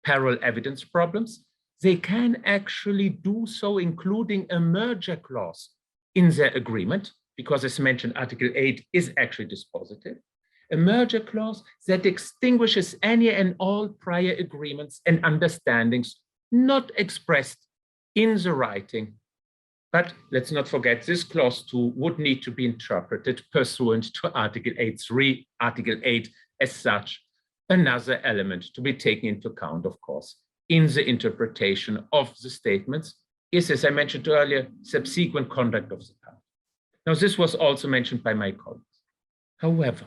parol evidence problems, they can actually do so, including a merger clause in their agreement, because as mentioned, Article 8 is actually dispositive, a merger clause that extinguishes any and all prior agreements and understandings not expressed in the writing. But let's not forget, this clause too would need to be interpreted pursuant to Article 8.3, Article 8 as such, another element to be taken into account, of course, in the interpretation of the statements is, as I mentioned earlier, subsequent conduct of the party. Now, this was also mentioned by my colleagues. However,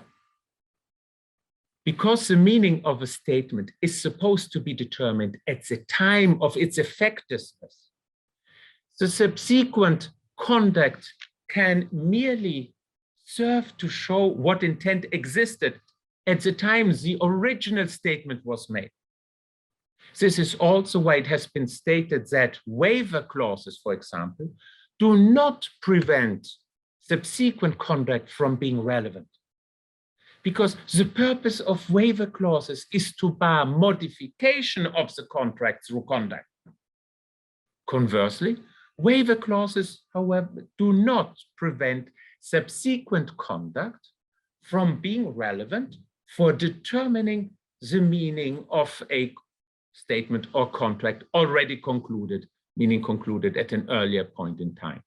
because the meaning of a statement is supposed to be determined at the time of its effectiveness, the subsequent conduct can merely serve to show what intent existed at the time the original statement was made. This is also why it has been stated that waiver clauses, for example, do not prevent subsequent conduct from being relevant. Because the purpose of waiver clauses is to bar modification of the contract through conduct. Conversely, waiver clauses, however, do not prevent subsequent conduct from being relevant for determining the meaning of a statement or contract already concluded, meaning concluded at an earlier point in time.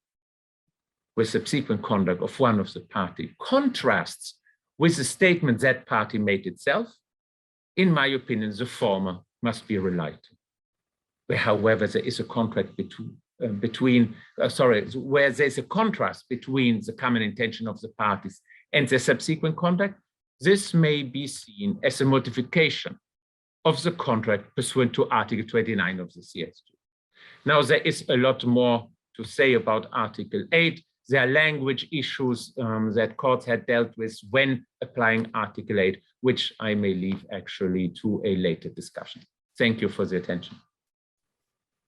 Where subsequent conduct of one of the party contrasts with the statement that party made itself, in my opinion, the former must be relied to. Where, however, there is a contract where there's a contrast between the common intention of the parties and the subsequent conduct, this may be seen as a modification of the contract pursuant to Article 29 of the CISG. Now, there is a lot more to say about Article 8. There are language issues that courts had dealt with when applying Article 8, which I may leave actually to a later discussion. Thank you for the attention.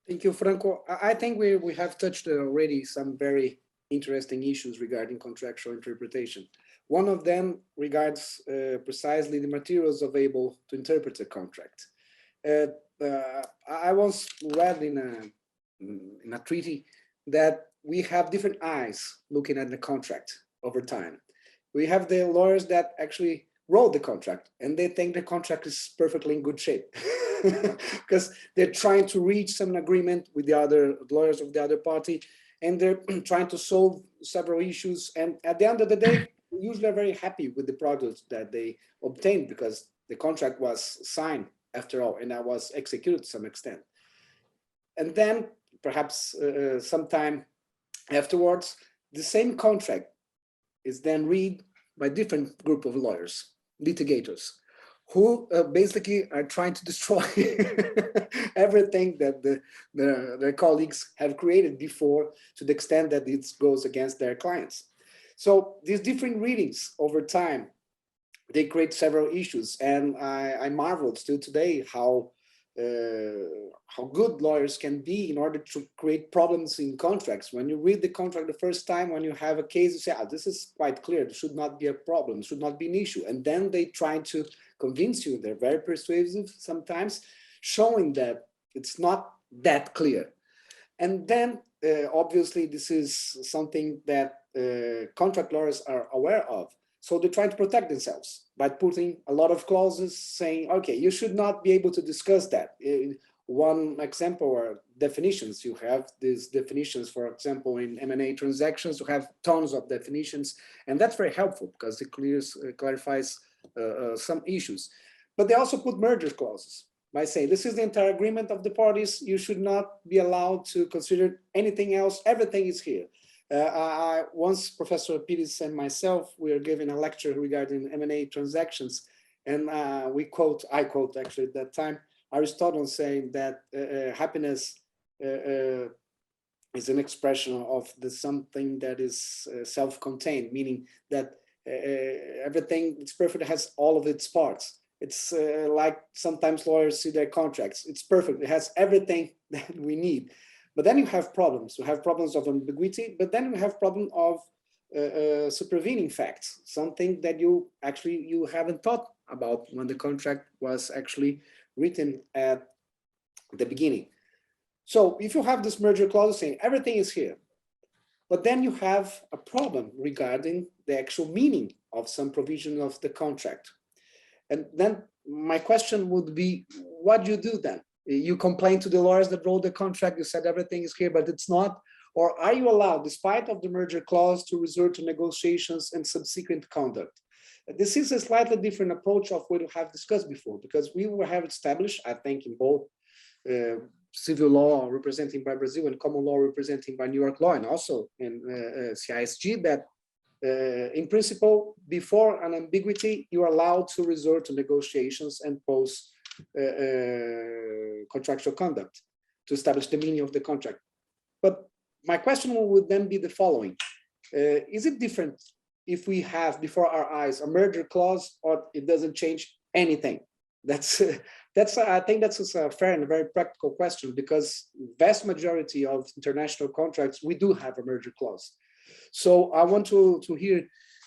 Thank you, Franco. I think we have touched already some very interesting issues regarding contractual interpretation. One of them regards precisely the materials available to interpret a contract. I once read in a treaty that we have different eyes looking at the contract over time. We have the lawyers that actually wrote the contract and they think the contract is perfectly in good shape because they're trying to reach some agreement with the other lawyers of the other party and they're trying to solve several issues. And at the end of the day, usually are very happy with the product that they obtained because the contract was signed after all and that was executed to some extent. And then perhaps sometime afterwards, the same contract is then read by a different group of lawyers, litigators, who basically are trying to destroy everything that their colleagues have created before to the extent that it goes against their clients. So these different readings over time, they create several issues. And I marveled still today how good lawyers can be in order to create problems in contracts. When you read the contract the first time, when you have a case, you say, oh, this is quite clear, there should not be a problem, should not be an issue. And then they try to convince you, they're very persuasive sometimes, showing that it's not that clear. And then obviously this is something that contract lawyers are aware of. So they try to protect themselves by putting a lot of clauses saying, okay, you should not be able to discuss that. One example are definitions. You have these definitions, for example, in M&A transactions, you have tons of definitions, and that's very helpful because it clarifies some issues. But they also put merger clauses by saying, this is the entire agreement of the parties. You should not be allowed to consider anything else. Everything is here. Once Professor Pires and myself, we are giving a lecture regarding M&A transactions, and I quote actually at that time, Aristotle saying that happiness is an expression of the something that is self-contained, meaning that everything that's perfect has all of its parts. It's like sometimes lawyers see their contracts. It's perfect. It has everything that we need. But then you have problems. You have problems of ambiguity, but then you have problem of supervening facts, something that you haven't thought about when the contract was actually written at the beginning. So if you have this merger clause saying everything is here, but then you have a problem regarding the actual meaning of some provision of the contract. And then my question would be, what do you do then? You complain to the lawyers that wrote the contract, you said everything is here, but it's not? Or are you allowed, despite of the merger clause, to resort to negotiations and subsequent conduct? This is a slightly different approach of what we have discussed before, because we will have established, I think, in both civil law representing by Brazil and common law representing by New York law, and also in CISG, that in principle, before an ambiguity, you are allowed to resort to negotiations and pose contractual conduct to establish the meaning of the contract. But my question would then be the following. Is it different if we have before our eyes a merger clause, or it doesn't change anything? I think that's a fair and very practical question, because vast majority of international contracts, we do have a merger clause. So I want to hear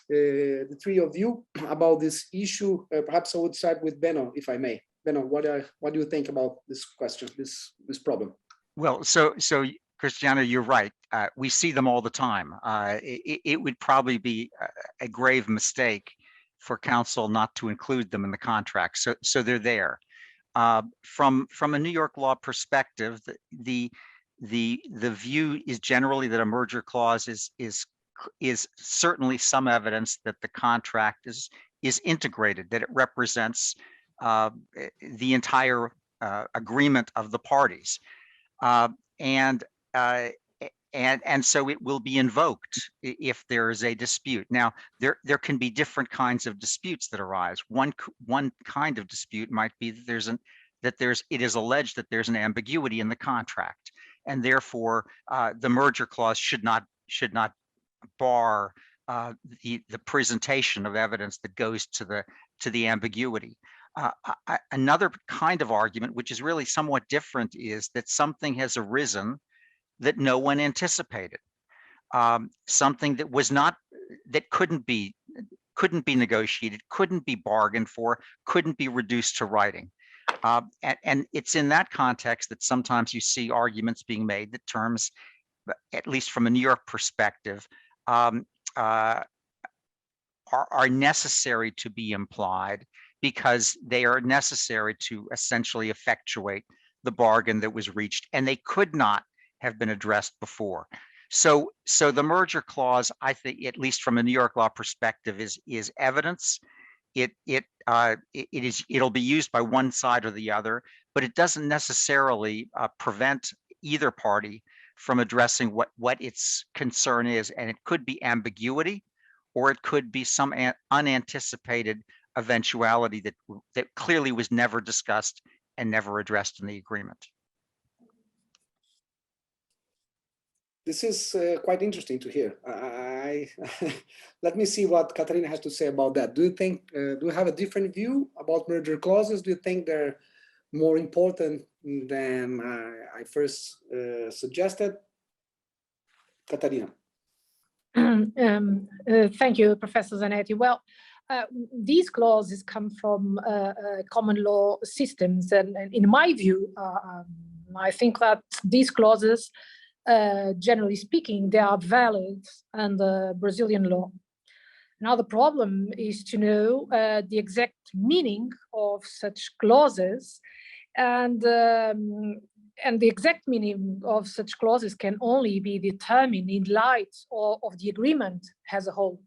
the three of you about this issue. Perhaps I would start with Benno, if I may. Benno, what do you think about this question, this problem? Well, so Cristiano, you're right. We see them all the time. It would probably be a grave mistake for counsel not to include them in the contract. So they're there. From a New York law perspective, the view is generally that a merger clause is certainly some evidence that the contract is integrated, that it represents the entire agreement of the parties, and so it will be invoked if there is a dispute. Now, there can be different kinds of disputes that arise. One kind of dispute might be that it is alleged that there's an ambiguity in the contract, and therefore the merger clause should not bar the presentation of evidence that goes to the ambiguity. Another kind of argument, which is really somewhat different, is that something has arisen that no one anticipated, something that couldn't be negotiated, couldn't be bargained for, couldn't be reduced to writing. And it's in that context that sometimes you see arguments being made that terms, at least from a New York perspective, are necessary to be implied, because they are necessary to essentially effectuate the bargain that was reached, and they could not have been addressed before. So the merger clause, I think, at least from a New York law perspective, is evidence. It'll be used by one side or the other, but it doesn't necessarily prevent either party from addressing what its concern is, and it could be ambiguity, or it could be some unanticipated eventuality that clearly was never discussed and never addressed in the agreement. This is quite interesting to hear. Let me see what Catarina has to say about that. Do you think, do you have a different view about merger clauses? Do you think they're more important than I first suggested? Catarina. Thank you, Professor Zanetti. Well, these clauses come from common law systems, and in my view, I think that these clauses, generally speaking, they are valid under Brazilian law. Now the problem is to know the exact meaning of such clauses, and the exact meaning of such clauses can only be determined in light of the agreement as a whole.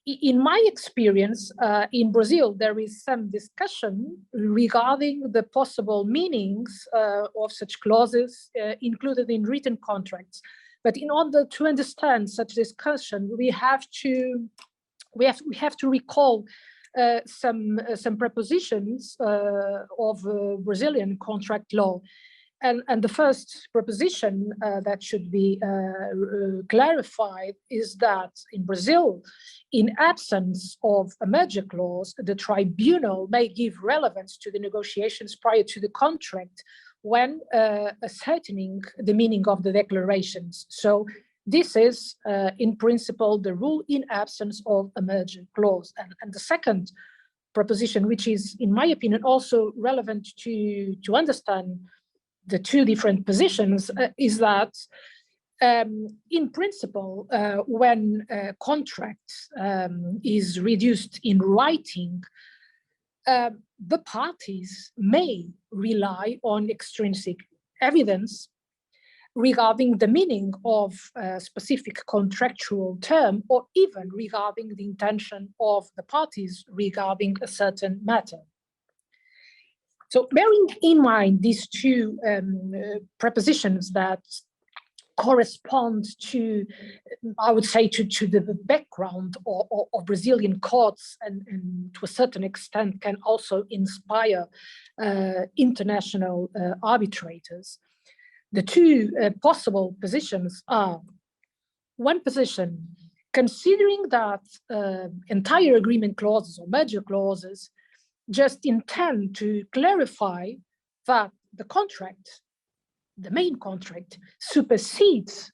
In my experience, in Brazil, there is some discussion regarding the possible meanings of such clauses included in written contracts. But in order to understand such discussion, we have to recall some prepositions of Brazilian contract law. And the first proposition that should be clarified is that in Brazil, in absence of a merger clause, the tribunal may give relevance to the negotiations prior to the contract when ascertaining the meaning of the declarations. So this is, in principle, the rule in absence of a merger clause. And the second proposition, which is, in my opinion, also relevant to understand the two different positions, is that in principle, when a contract is reduced in writing, the parties may rely on extrinsic evidence regarding the meaning of a specific contractual term, or even regarding the intention of the parties regarding a certain matter. So bearing in mind these two prepositions that correspond to, I would say, to the background of Brazilian courts, and to a certain extent can also inspire international arbitrators. The two possible positions are: one position, considering that entire agreement clauses or merger clauses just intend to clarify that the contract, the main contract, supersedes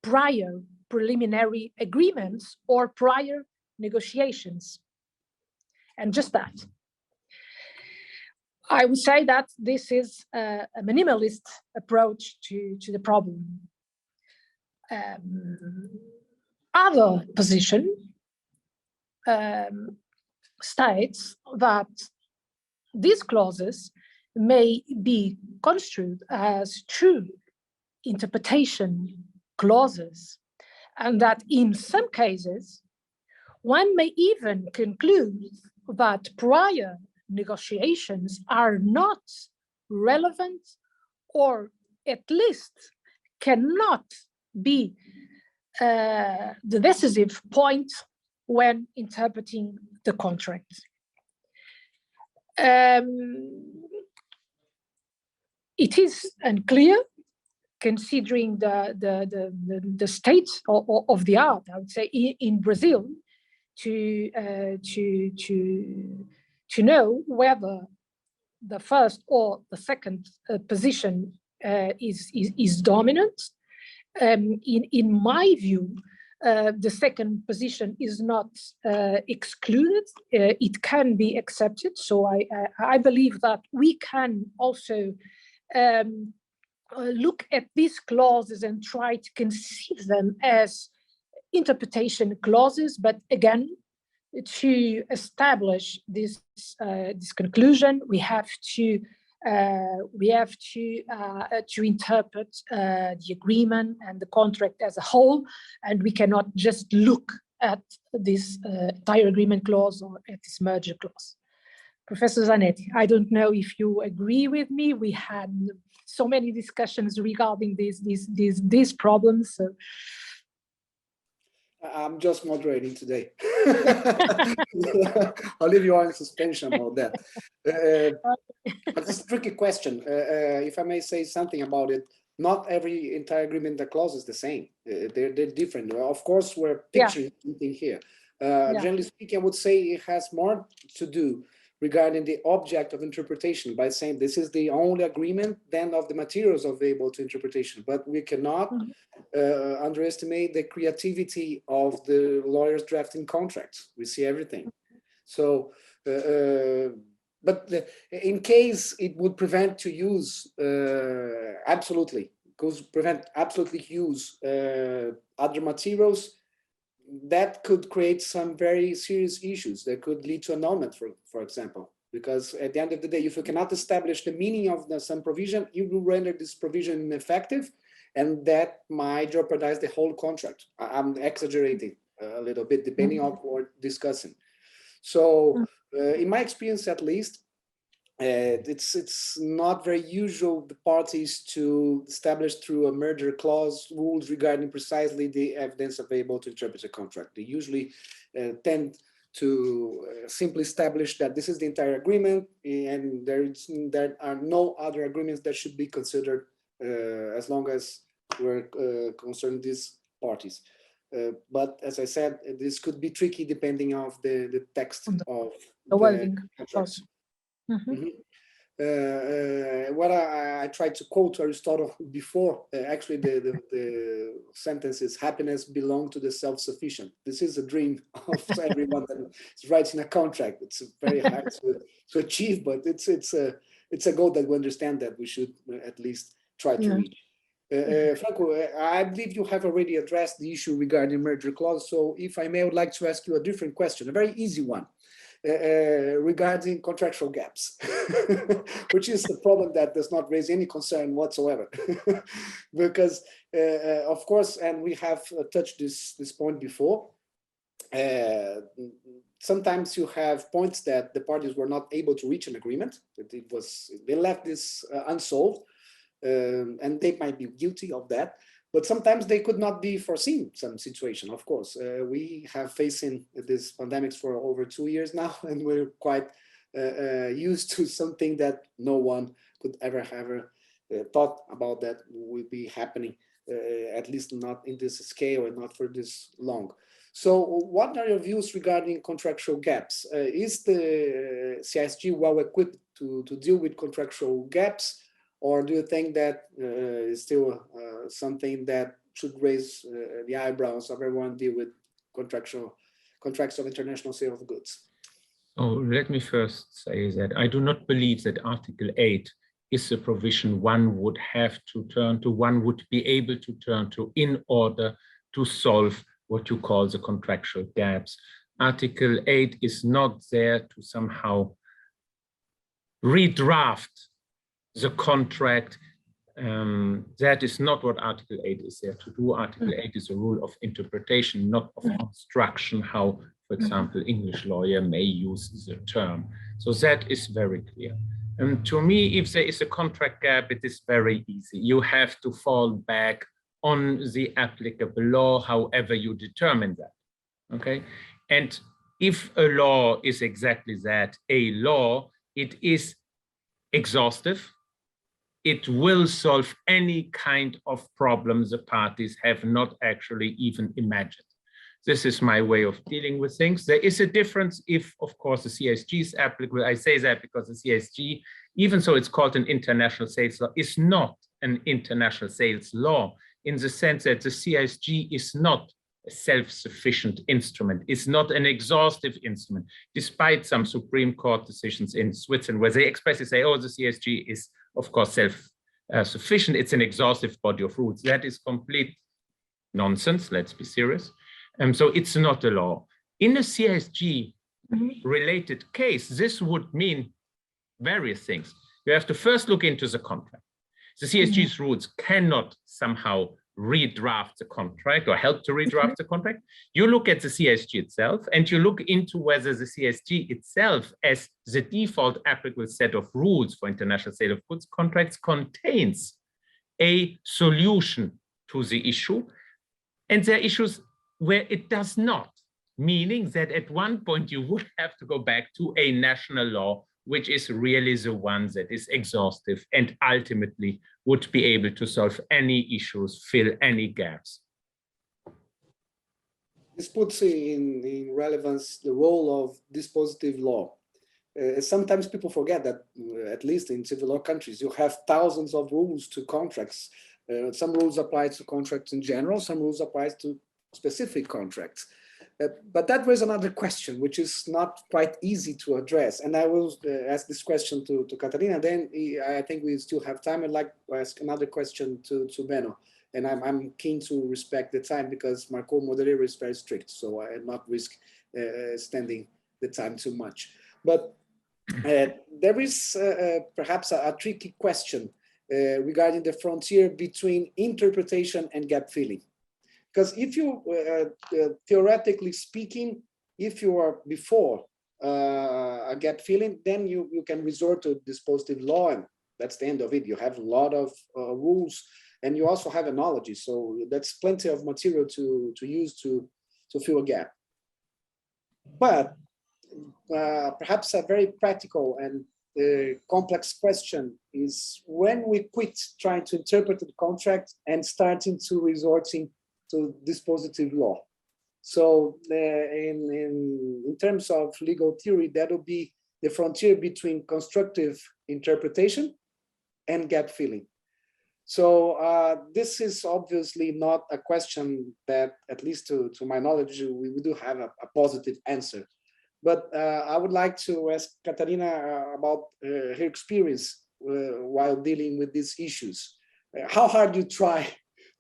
prior preliminary agreements or prior negotiations. And just that. I would say that this is a minimalist approach to the problem. Other position states that these clauses may be construed as true interpretation clauses, and that in some cases, one may even conclude that prior negotiations are not relevant, or at least cannot be the decisive point when interpreting the contract. It is unclear, considering the state of the art, I would say, in Brazil, to know whether the first or the second position is dominant. In my view, the second position is not excluded. It can be accepted. So I believe that we can also look at these clauses and try to conceive them as interpretation clauses. But again, to establish this conclusion, we have to interpret the agreement and the contract as a whole, and we cannot just look at this entire agreement clause or at this merger clause. Professor Zanetti, I don't know if you agree with me. We had so many discussions regarding these problems. So. I'm just moderating today. I'll leave you all in suspension about that. But it's a tricky question. If I may say something about it, not every entire agreement clause is the same. They're different. Of course, we're picturing something here. Generally speaking, I would say it has more to do regarding the object of interpretation by saying this is the only agreement then of the materials available to interpretation. But we cannot underestimate the creativity of the lawyers drafting contracts. We see everything. So, but in case it would prevent to use, absolutely use other materials, that could create some very serious issues that could lead to annulment, for example, because at the end of the day, if you cannot establish the meaning of some provision, you will render this provision ineffective, and that might jeopardize the whole contract. I'm exaggerating a little bit, depending on what we're discussing. So in my experience, at least, it's not very usual the parties to establish through a merger clause rules regarding precisely the evidence available to interpret a contract. They usually tend to simply establish that this is the entire agreement, and there are no other agreements that should be considered as long as we're concerned these parties. But as I said, this could be tricky depending on the text of the wording. contracts. What I tried to quote Aristotle before, actually the sentence is, happiness belongs to the self-sufficient. This is a dream of everyone that is writing a contract. It's very hard to achieve, but it's a goal that we understand that we should at least try to reach. Franco, I believe you have already addressed the issue regarding merger clause. So if I may, I would like to ask you a different question, a very easy one. Regarding contractual gaps, which is a problem that does not raise any concern whatsoever. Because, of course, and we have touched this point before, sometimes you have points that the parties were not able to reach an agreement, that they left this unsolved, and they might be guilty of that. But sometimes they could not be foreseen, some situation, of course. We have facing this pandemics for over 2 years now, and we're quite used to something that no one could ever have thought about that would be happening, at least not in this scale and not for this long. So what are your views regarding contractual gaps? Is the CISG well equipped to deal with contractual gaps? Or do you think that is still something that should raise the eyebrows of everyone deal with contracts of international sale of goods? Oh, let me first say that I do not believe that Article 8 is a provision one would have to turn to, one would be able to turn to in order to solve what you call the contractual gaps. Article 8 is not there to somehow redraft the contract. That is not what Article 8 is there to do. Article 8 is a rule of interpretation, not of construction, how, for example, English lawyer may use the term. So that is very clear. To me, if there is a contract gap, it is very easy. You have to fall back on the applicable law, however you determine that, okay? And if a law is exactly that, a law, it is exhaustive. It will solve any kind of problem the parties have not actually even imagined. This is my way of dealing with things. There is a difference if, of course, the CISG is applicable. I say that because the CISG, even though it's called an international sales law, is not an international sales law in the sense that the CISG is not a self-sufficient instrument. It's not an exhaustive instrument, despite some Supreme Court decisions in Switzerland where they expressly say, oh, the CISG is, of course, self-sufficient. It's an exhaustive body of rules. That is complete nonsense. Let's be serious. So it's not a law. In a CISG related case, this would mean various things. You have to first look into the contract. The CISG's rules cannot somehow redraft the contract or help to redraft the contract. You look at the CISG itself and you look into whether the CISG itself, as the default applicable set of rules for international sale of goods contracts, contains a solution to the issue. And there are issues where it does not, meaning that at one point you would have to go back to a national law, which is really the one that is exhaustive and ultimately would be able to solve any issues, fill any gaps. This puts in relevance the role of dispositive law. Sometimes people forget that, at least in civil law countries, you have thousands of rules to contracts. Some rules apply to contracts in general, some rules apply to specific contracts. But that was another question, which is not quite easy to address. And I will ask this question to Catarina, then I think we still have time. I'd like to ask another question to Benno. And I'm keen to respect the time because my co-moderator is very strict, so I not risk extending the time too much. But there is perhaps a tricky question regarding the frontier between interpretation and gap filling. Because if you, theoretically speaking, if you are before a gap filling, then you can resort to dispositive law, and that's the end of it. You have a lot of rules, and you also have analogies. So that's plenty of material to use to fill a gap. But perhaps a very practical and complex question is when we quit trying to interpret the contract and starting to resorting to dispositive law. So in terms of legal theory, that will be the frontier between constructive interpretation and gap filling. So this is obviously not a question that, at least to my knowledge, we do have a positive answer. But I would like to ask Catarina about her experience while dealing with these issues. How hard you try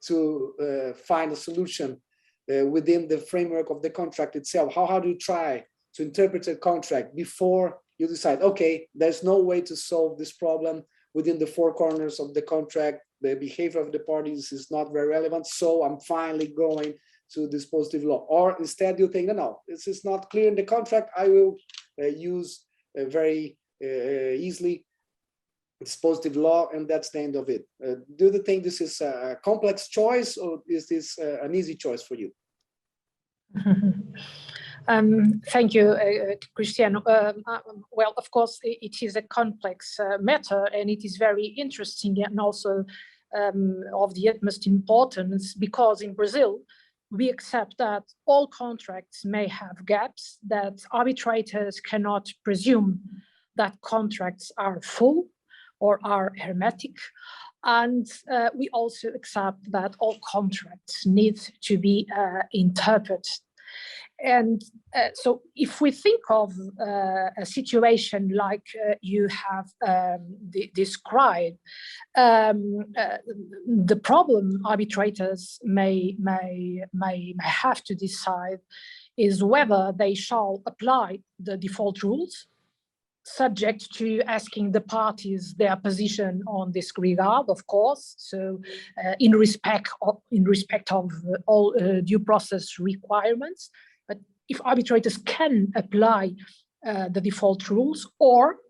to find a solution within the framework of the contract itself? How hard you try to interpret a contract before you decide, okay, there's no way to solve this problem within the four corners of the contract. The behavior of the parties is not very relevant, so I'm finally going to dispositive law. Or instead you think, no, this is not clear in the contract, I will use very easily dispositive law, and that's the end of it. Do you think this is a complex choice, or is this an easy choice for you? Thank you, Cristiano. Well, of course, it is a complex matter, and it is very interesting and also of the utmost importance, because in Brazil, we accept that all contracts may have gaps, that arbitrators cannot presume that contracts are full or are hermetic. And we also accept that all contracts need to be interpreted. And so if we think of a situation like you have described, the problem arbitrators may have to decide is whether they shall apply the default rules, subject to asking the parties their position on this regard, of course. So in respect of all due process requirements. But if arbitrators can apply the default rules, or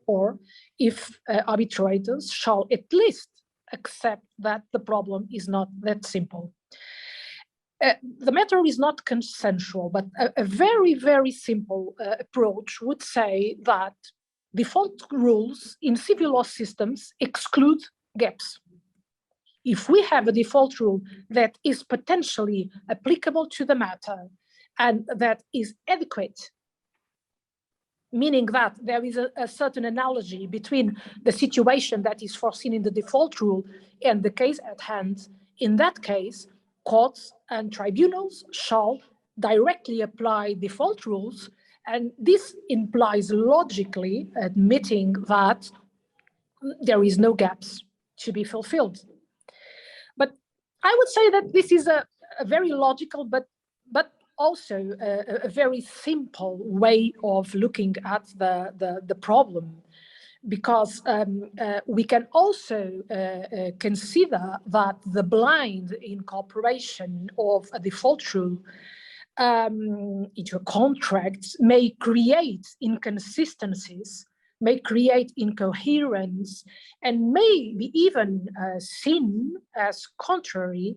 if arbitrators shall at least accept that the problem is not that simple. The matter is not consensual, but a very, very simple approach would say that default rules in civil law systems exclude gaps. If we have a default rule that is potentially applicable to the matter and that is adequate, meaning that there is a certain analogy between the situation that is foreseen in the default rule and the case at hand, in that case, courts and tribunals shall directly apply default rules, and this implies logically admitting that there is no gaps to be fulfilled. But I would say that this is a very logical but also a very simple way of looking at the problem, because we can also consider that the blind incorporation of a default rule into a contract may create inconsistencies, may create incoherence, and may be even seen as contrary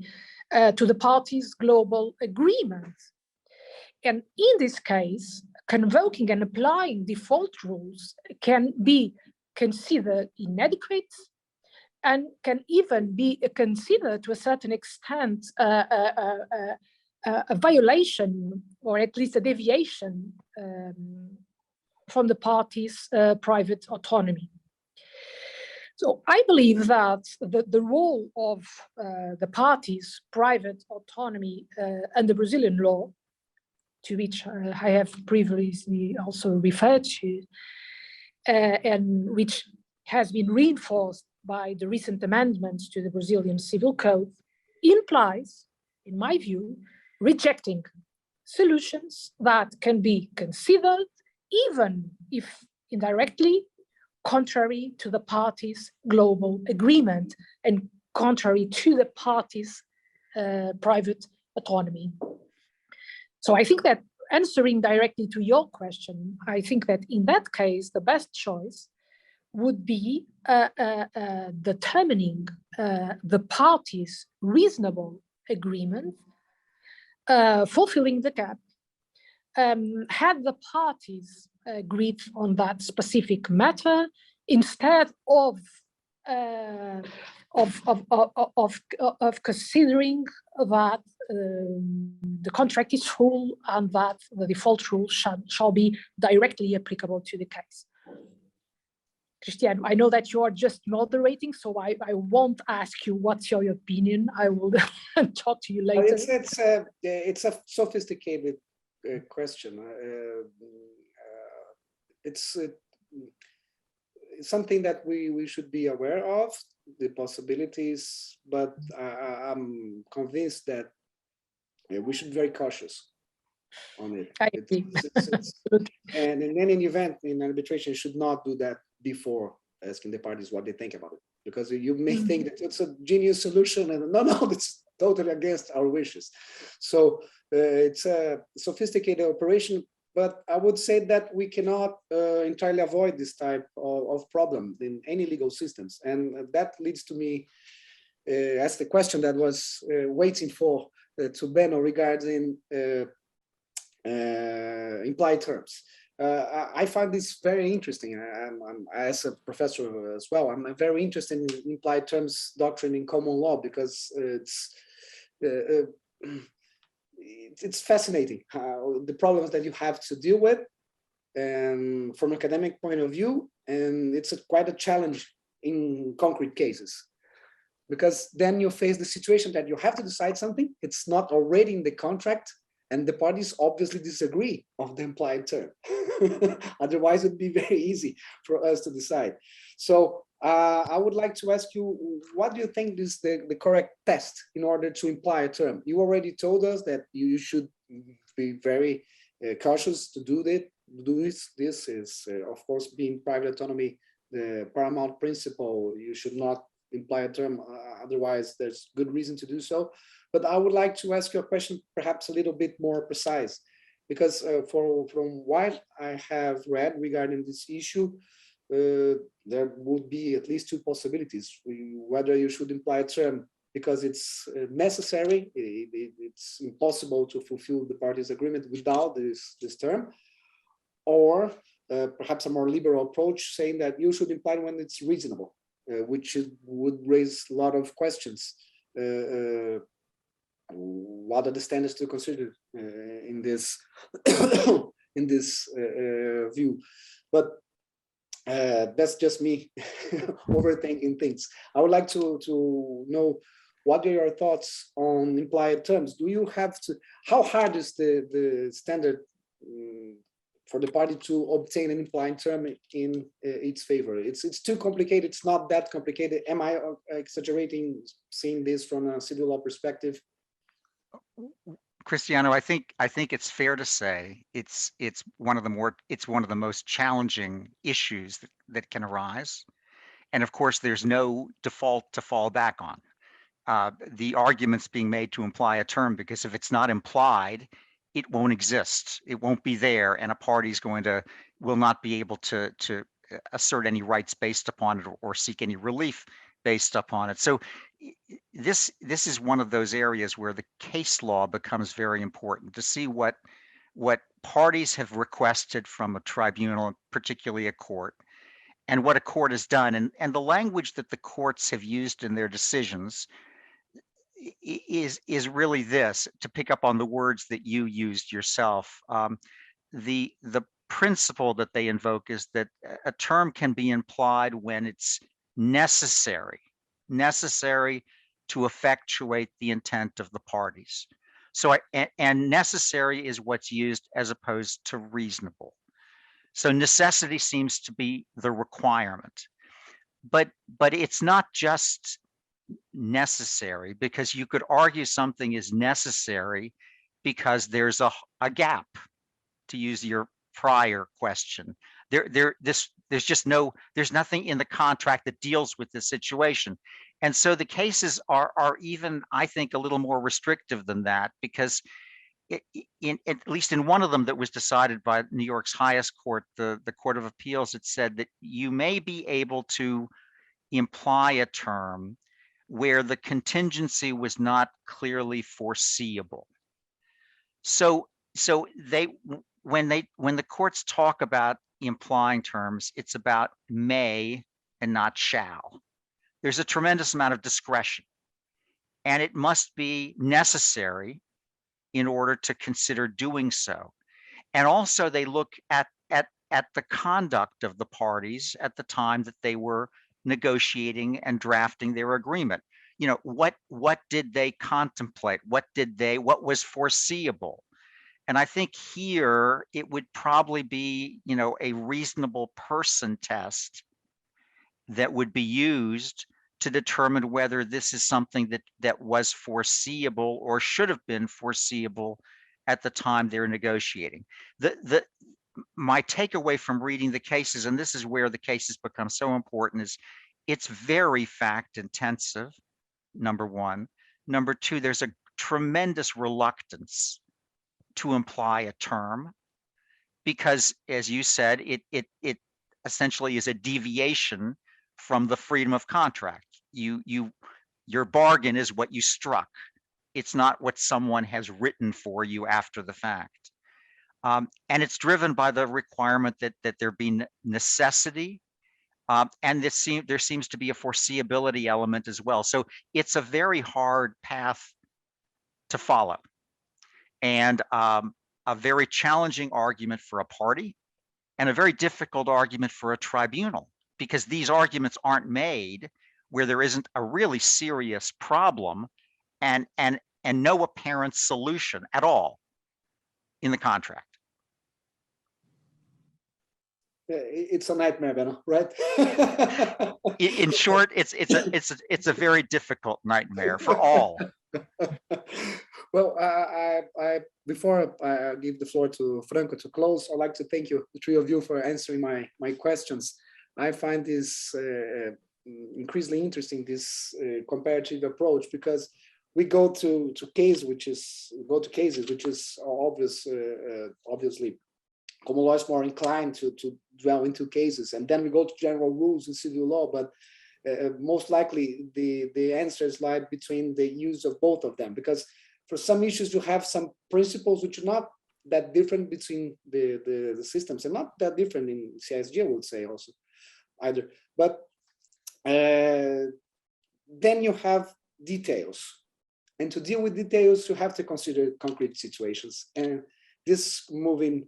to the parties' global agreement. And in this case, convoking and applying default rules can be considered inadequate and can even be considered to a certain extent a violation, or at least a deviation from the parties' private autonomy. So I believe that the role of the parties' private autonomy under Brazilian law, to which I have previously also referred to, and which has been reinforced by the recent amendments to the Brazilian Civil Code, implies, in my view, rejecting solutions that can be considered, even if indirectly, contrary to the parties' global agreement and contrary to the parties' private autonomy. So I think that answering directly to your question, I think that in that case, the best choice would be determining the parties' reasonable agreement, fulfilling the gap. Had the parties agreed on that specific matter instead of considering that the contract is full and that the default rule shall be directly applicable to the case. Cristiano, I know that you are just moderating, so I won't ask you what's your opinion. I will talk to you later. It's a sophisticated question. It's something that we should be aware of, the possibilities, but I'm convinced that we should be very cautious on it. I agree. And in any event, in arbitration, should not do that before asking the parties what they think about it, because you may think that it's a genius solution, and no, it's totally against our wishes. So it's a sophisticated operation, but I would say that we cannot entirely avoid this type of problem in any legal systems. And that leads to me ask the question that was waiting for to Benno regarding implied terms. I find this very interesting. I'm as a professor as well, I'm very interested in implied terms doctrine in common law, because it's fascinating how the problems that you have to deal with, and from an academic point of view, and it's quite a challenge in concrete cases, because then you face the situation that you have to decide something, it's not already in the contract, and the parties obviously disagree of the implied term. Otherwise, it would be very easy for us to decide. So I would like to ask you, what do you think is the correct test in order to imply a term? You already told us that you should be very cautious to do this. This is, of course, being private autonomy, the paramount principle. You should not imply a term, otherwise there's good reason to do so. But I would like to ask you a question perhaps a little bit more precise, because from what I have read regarding this issue, there would be at least two possibilities: whether you should imply a term because it's necessary, it's impossible to fulfill the parties' agreement without this term, or perhaps a more liberal approach saying that you should imply when it's reasonable, which would raise a lot of questions. What are the standards to consider in this in this view? But that's just me overthinking things. I would like to know, what are your thoughts on implied terms? Do you have to, how hard is the standard for the party to obtain an implied term in its favor? It's too complicated, it's not that complicated. Am I exaggerating seeing this from a civil law perspective? Cristiano, I think it's fair to say it's one of the most challenging issues that can arise, and of course there's no default to fall back on. The arguments being made to imply a term, because if it's not implied, it won't exist. It won't be there, and a party's will not be able to assert any rights based upon it or seek any relief based upon it. So this is one of those areas where the case law becomes very important, to see what parties have requested from a tribunal, particularly a court, and what a court has done. And the language that the courts have used in their decisions is really this, to pick up on the words that you used yourself. The principle that they invoke is that a term can be implied when it's necessary to effectuate the intent of the parties. So and necessary is what's used as opposed to reasonable. So necessity seems to be the requirement, but it's not just necessary, because you could argue something is necessary because there's a gap, to use your prior question. There's nothing in the contract that deals with this situation. And so the cases are even, I think, a little more restrictive than that, because at least in one of them that was decided by New York's highest court, the Court of Appeals, it said that you may be able to imply a term where the contingency was not clearly foreseeable. So when the courts talk about implying terms, it's about may and not shall. There's a tremendous amount of discretion, and it must be necessary in order to consider doing so. And also they look at the conduct of the parties at the time that they were negotiating and drafting their agreement. You know, what did they contemplate? What was foreseeable? And I think here it would probably be, you know, a reasonable person test that would be used to determine whether this is something that was foreseeable or should have been foreseeable at the time they're negotiating. My takeaway from reading the cases, and this is where the cases become so important, is it's very fact intensive, number one. Number two, there's a tremendous reluctance to imply a term, because, as you said, it essentially is a deviation from the freedom of contract. Your bargain is what you struck. It's not what someone has written for you after the fact. And it's driven by the requirement that there be necessity, and there seems to be a foreseeability element as well. So it's a very hard path to follow, and a very challenging argument for a party, and a very difficult argument for a tribunal, because these arguments aren't made where there isn't a really serious problem and no apparent solution at all in the contract. It's a nightmare, Benno, right? In short, it's a very difficult nightmare for all. Well, before I give the floor to Franco to close, I'd like to thank you, the three of you, for answering my questions. I find this increasingly interesting, this comparative approach, because we go to cases which is obviously common law is more inclined to dwell into cases, and then we go to general rules in civil law, but most likely the answers lie between the use of both of them, because for some issues you have some principles which are not that different between the systems, and not that different in CISG, I would say also either. But then you have details, and to deal with details you have to consider concrete situations, and this moving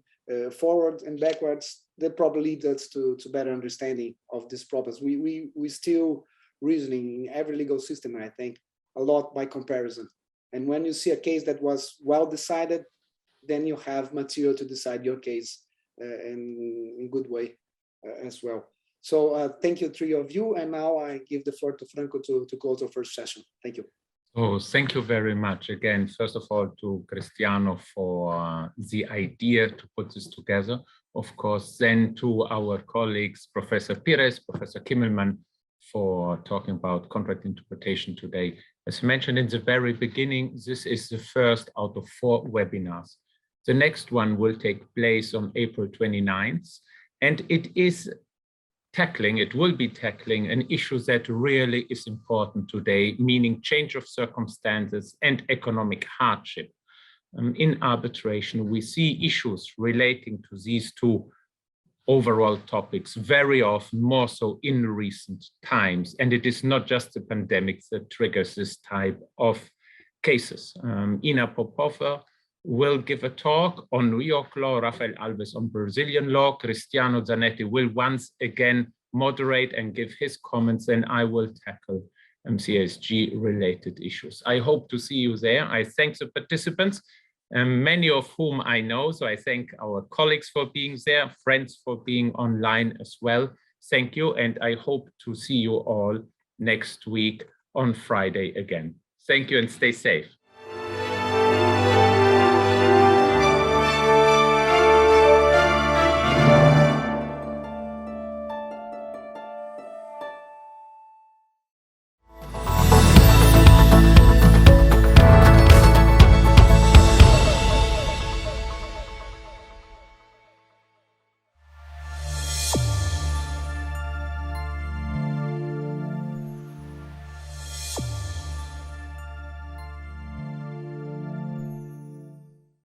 forward and backwards, that probably leads us to better understanding of these problems. We still reasoning in every legal system, I think, a lot by comparison. And when you see a case that was well decided, then you have material to decide your case in good way as well. So thank you, three of you. And now I give the floor to Franco to close our first session. Thank you. Oh, thank you very much again. First of all, to Cristiano for the idea to put this together. Of course, then to our colleagues, Professor Pires, Professor Kimmelman, for talking about contract interpretation today. As mentioned in the very beginning, this is the first out of 4 webinars. The next one will take place on April 29th, and it will be tackling an issue that really is important today, meaning change of circumstances and economic hardship. In arbitration, we see issues relating to these two overall topics very often, more so in recent times. And it is not just the pandemic that triggers this type of cases. Ina Popova will give a talk on New York law, Rafael Alves on Brazilian law, Cristiano Zanetti will once again moderate and give his comments, and I will tackle CISG related issues. I hope to see you there. I thank the participants, many of whom I know, so I thank our colleagues for being there, friends for being online as well. Thank you, and I hope to see you all next week on Friday again. Thank you and stay safe.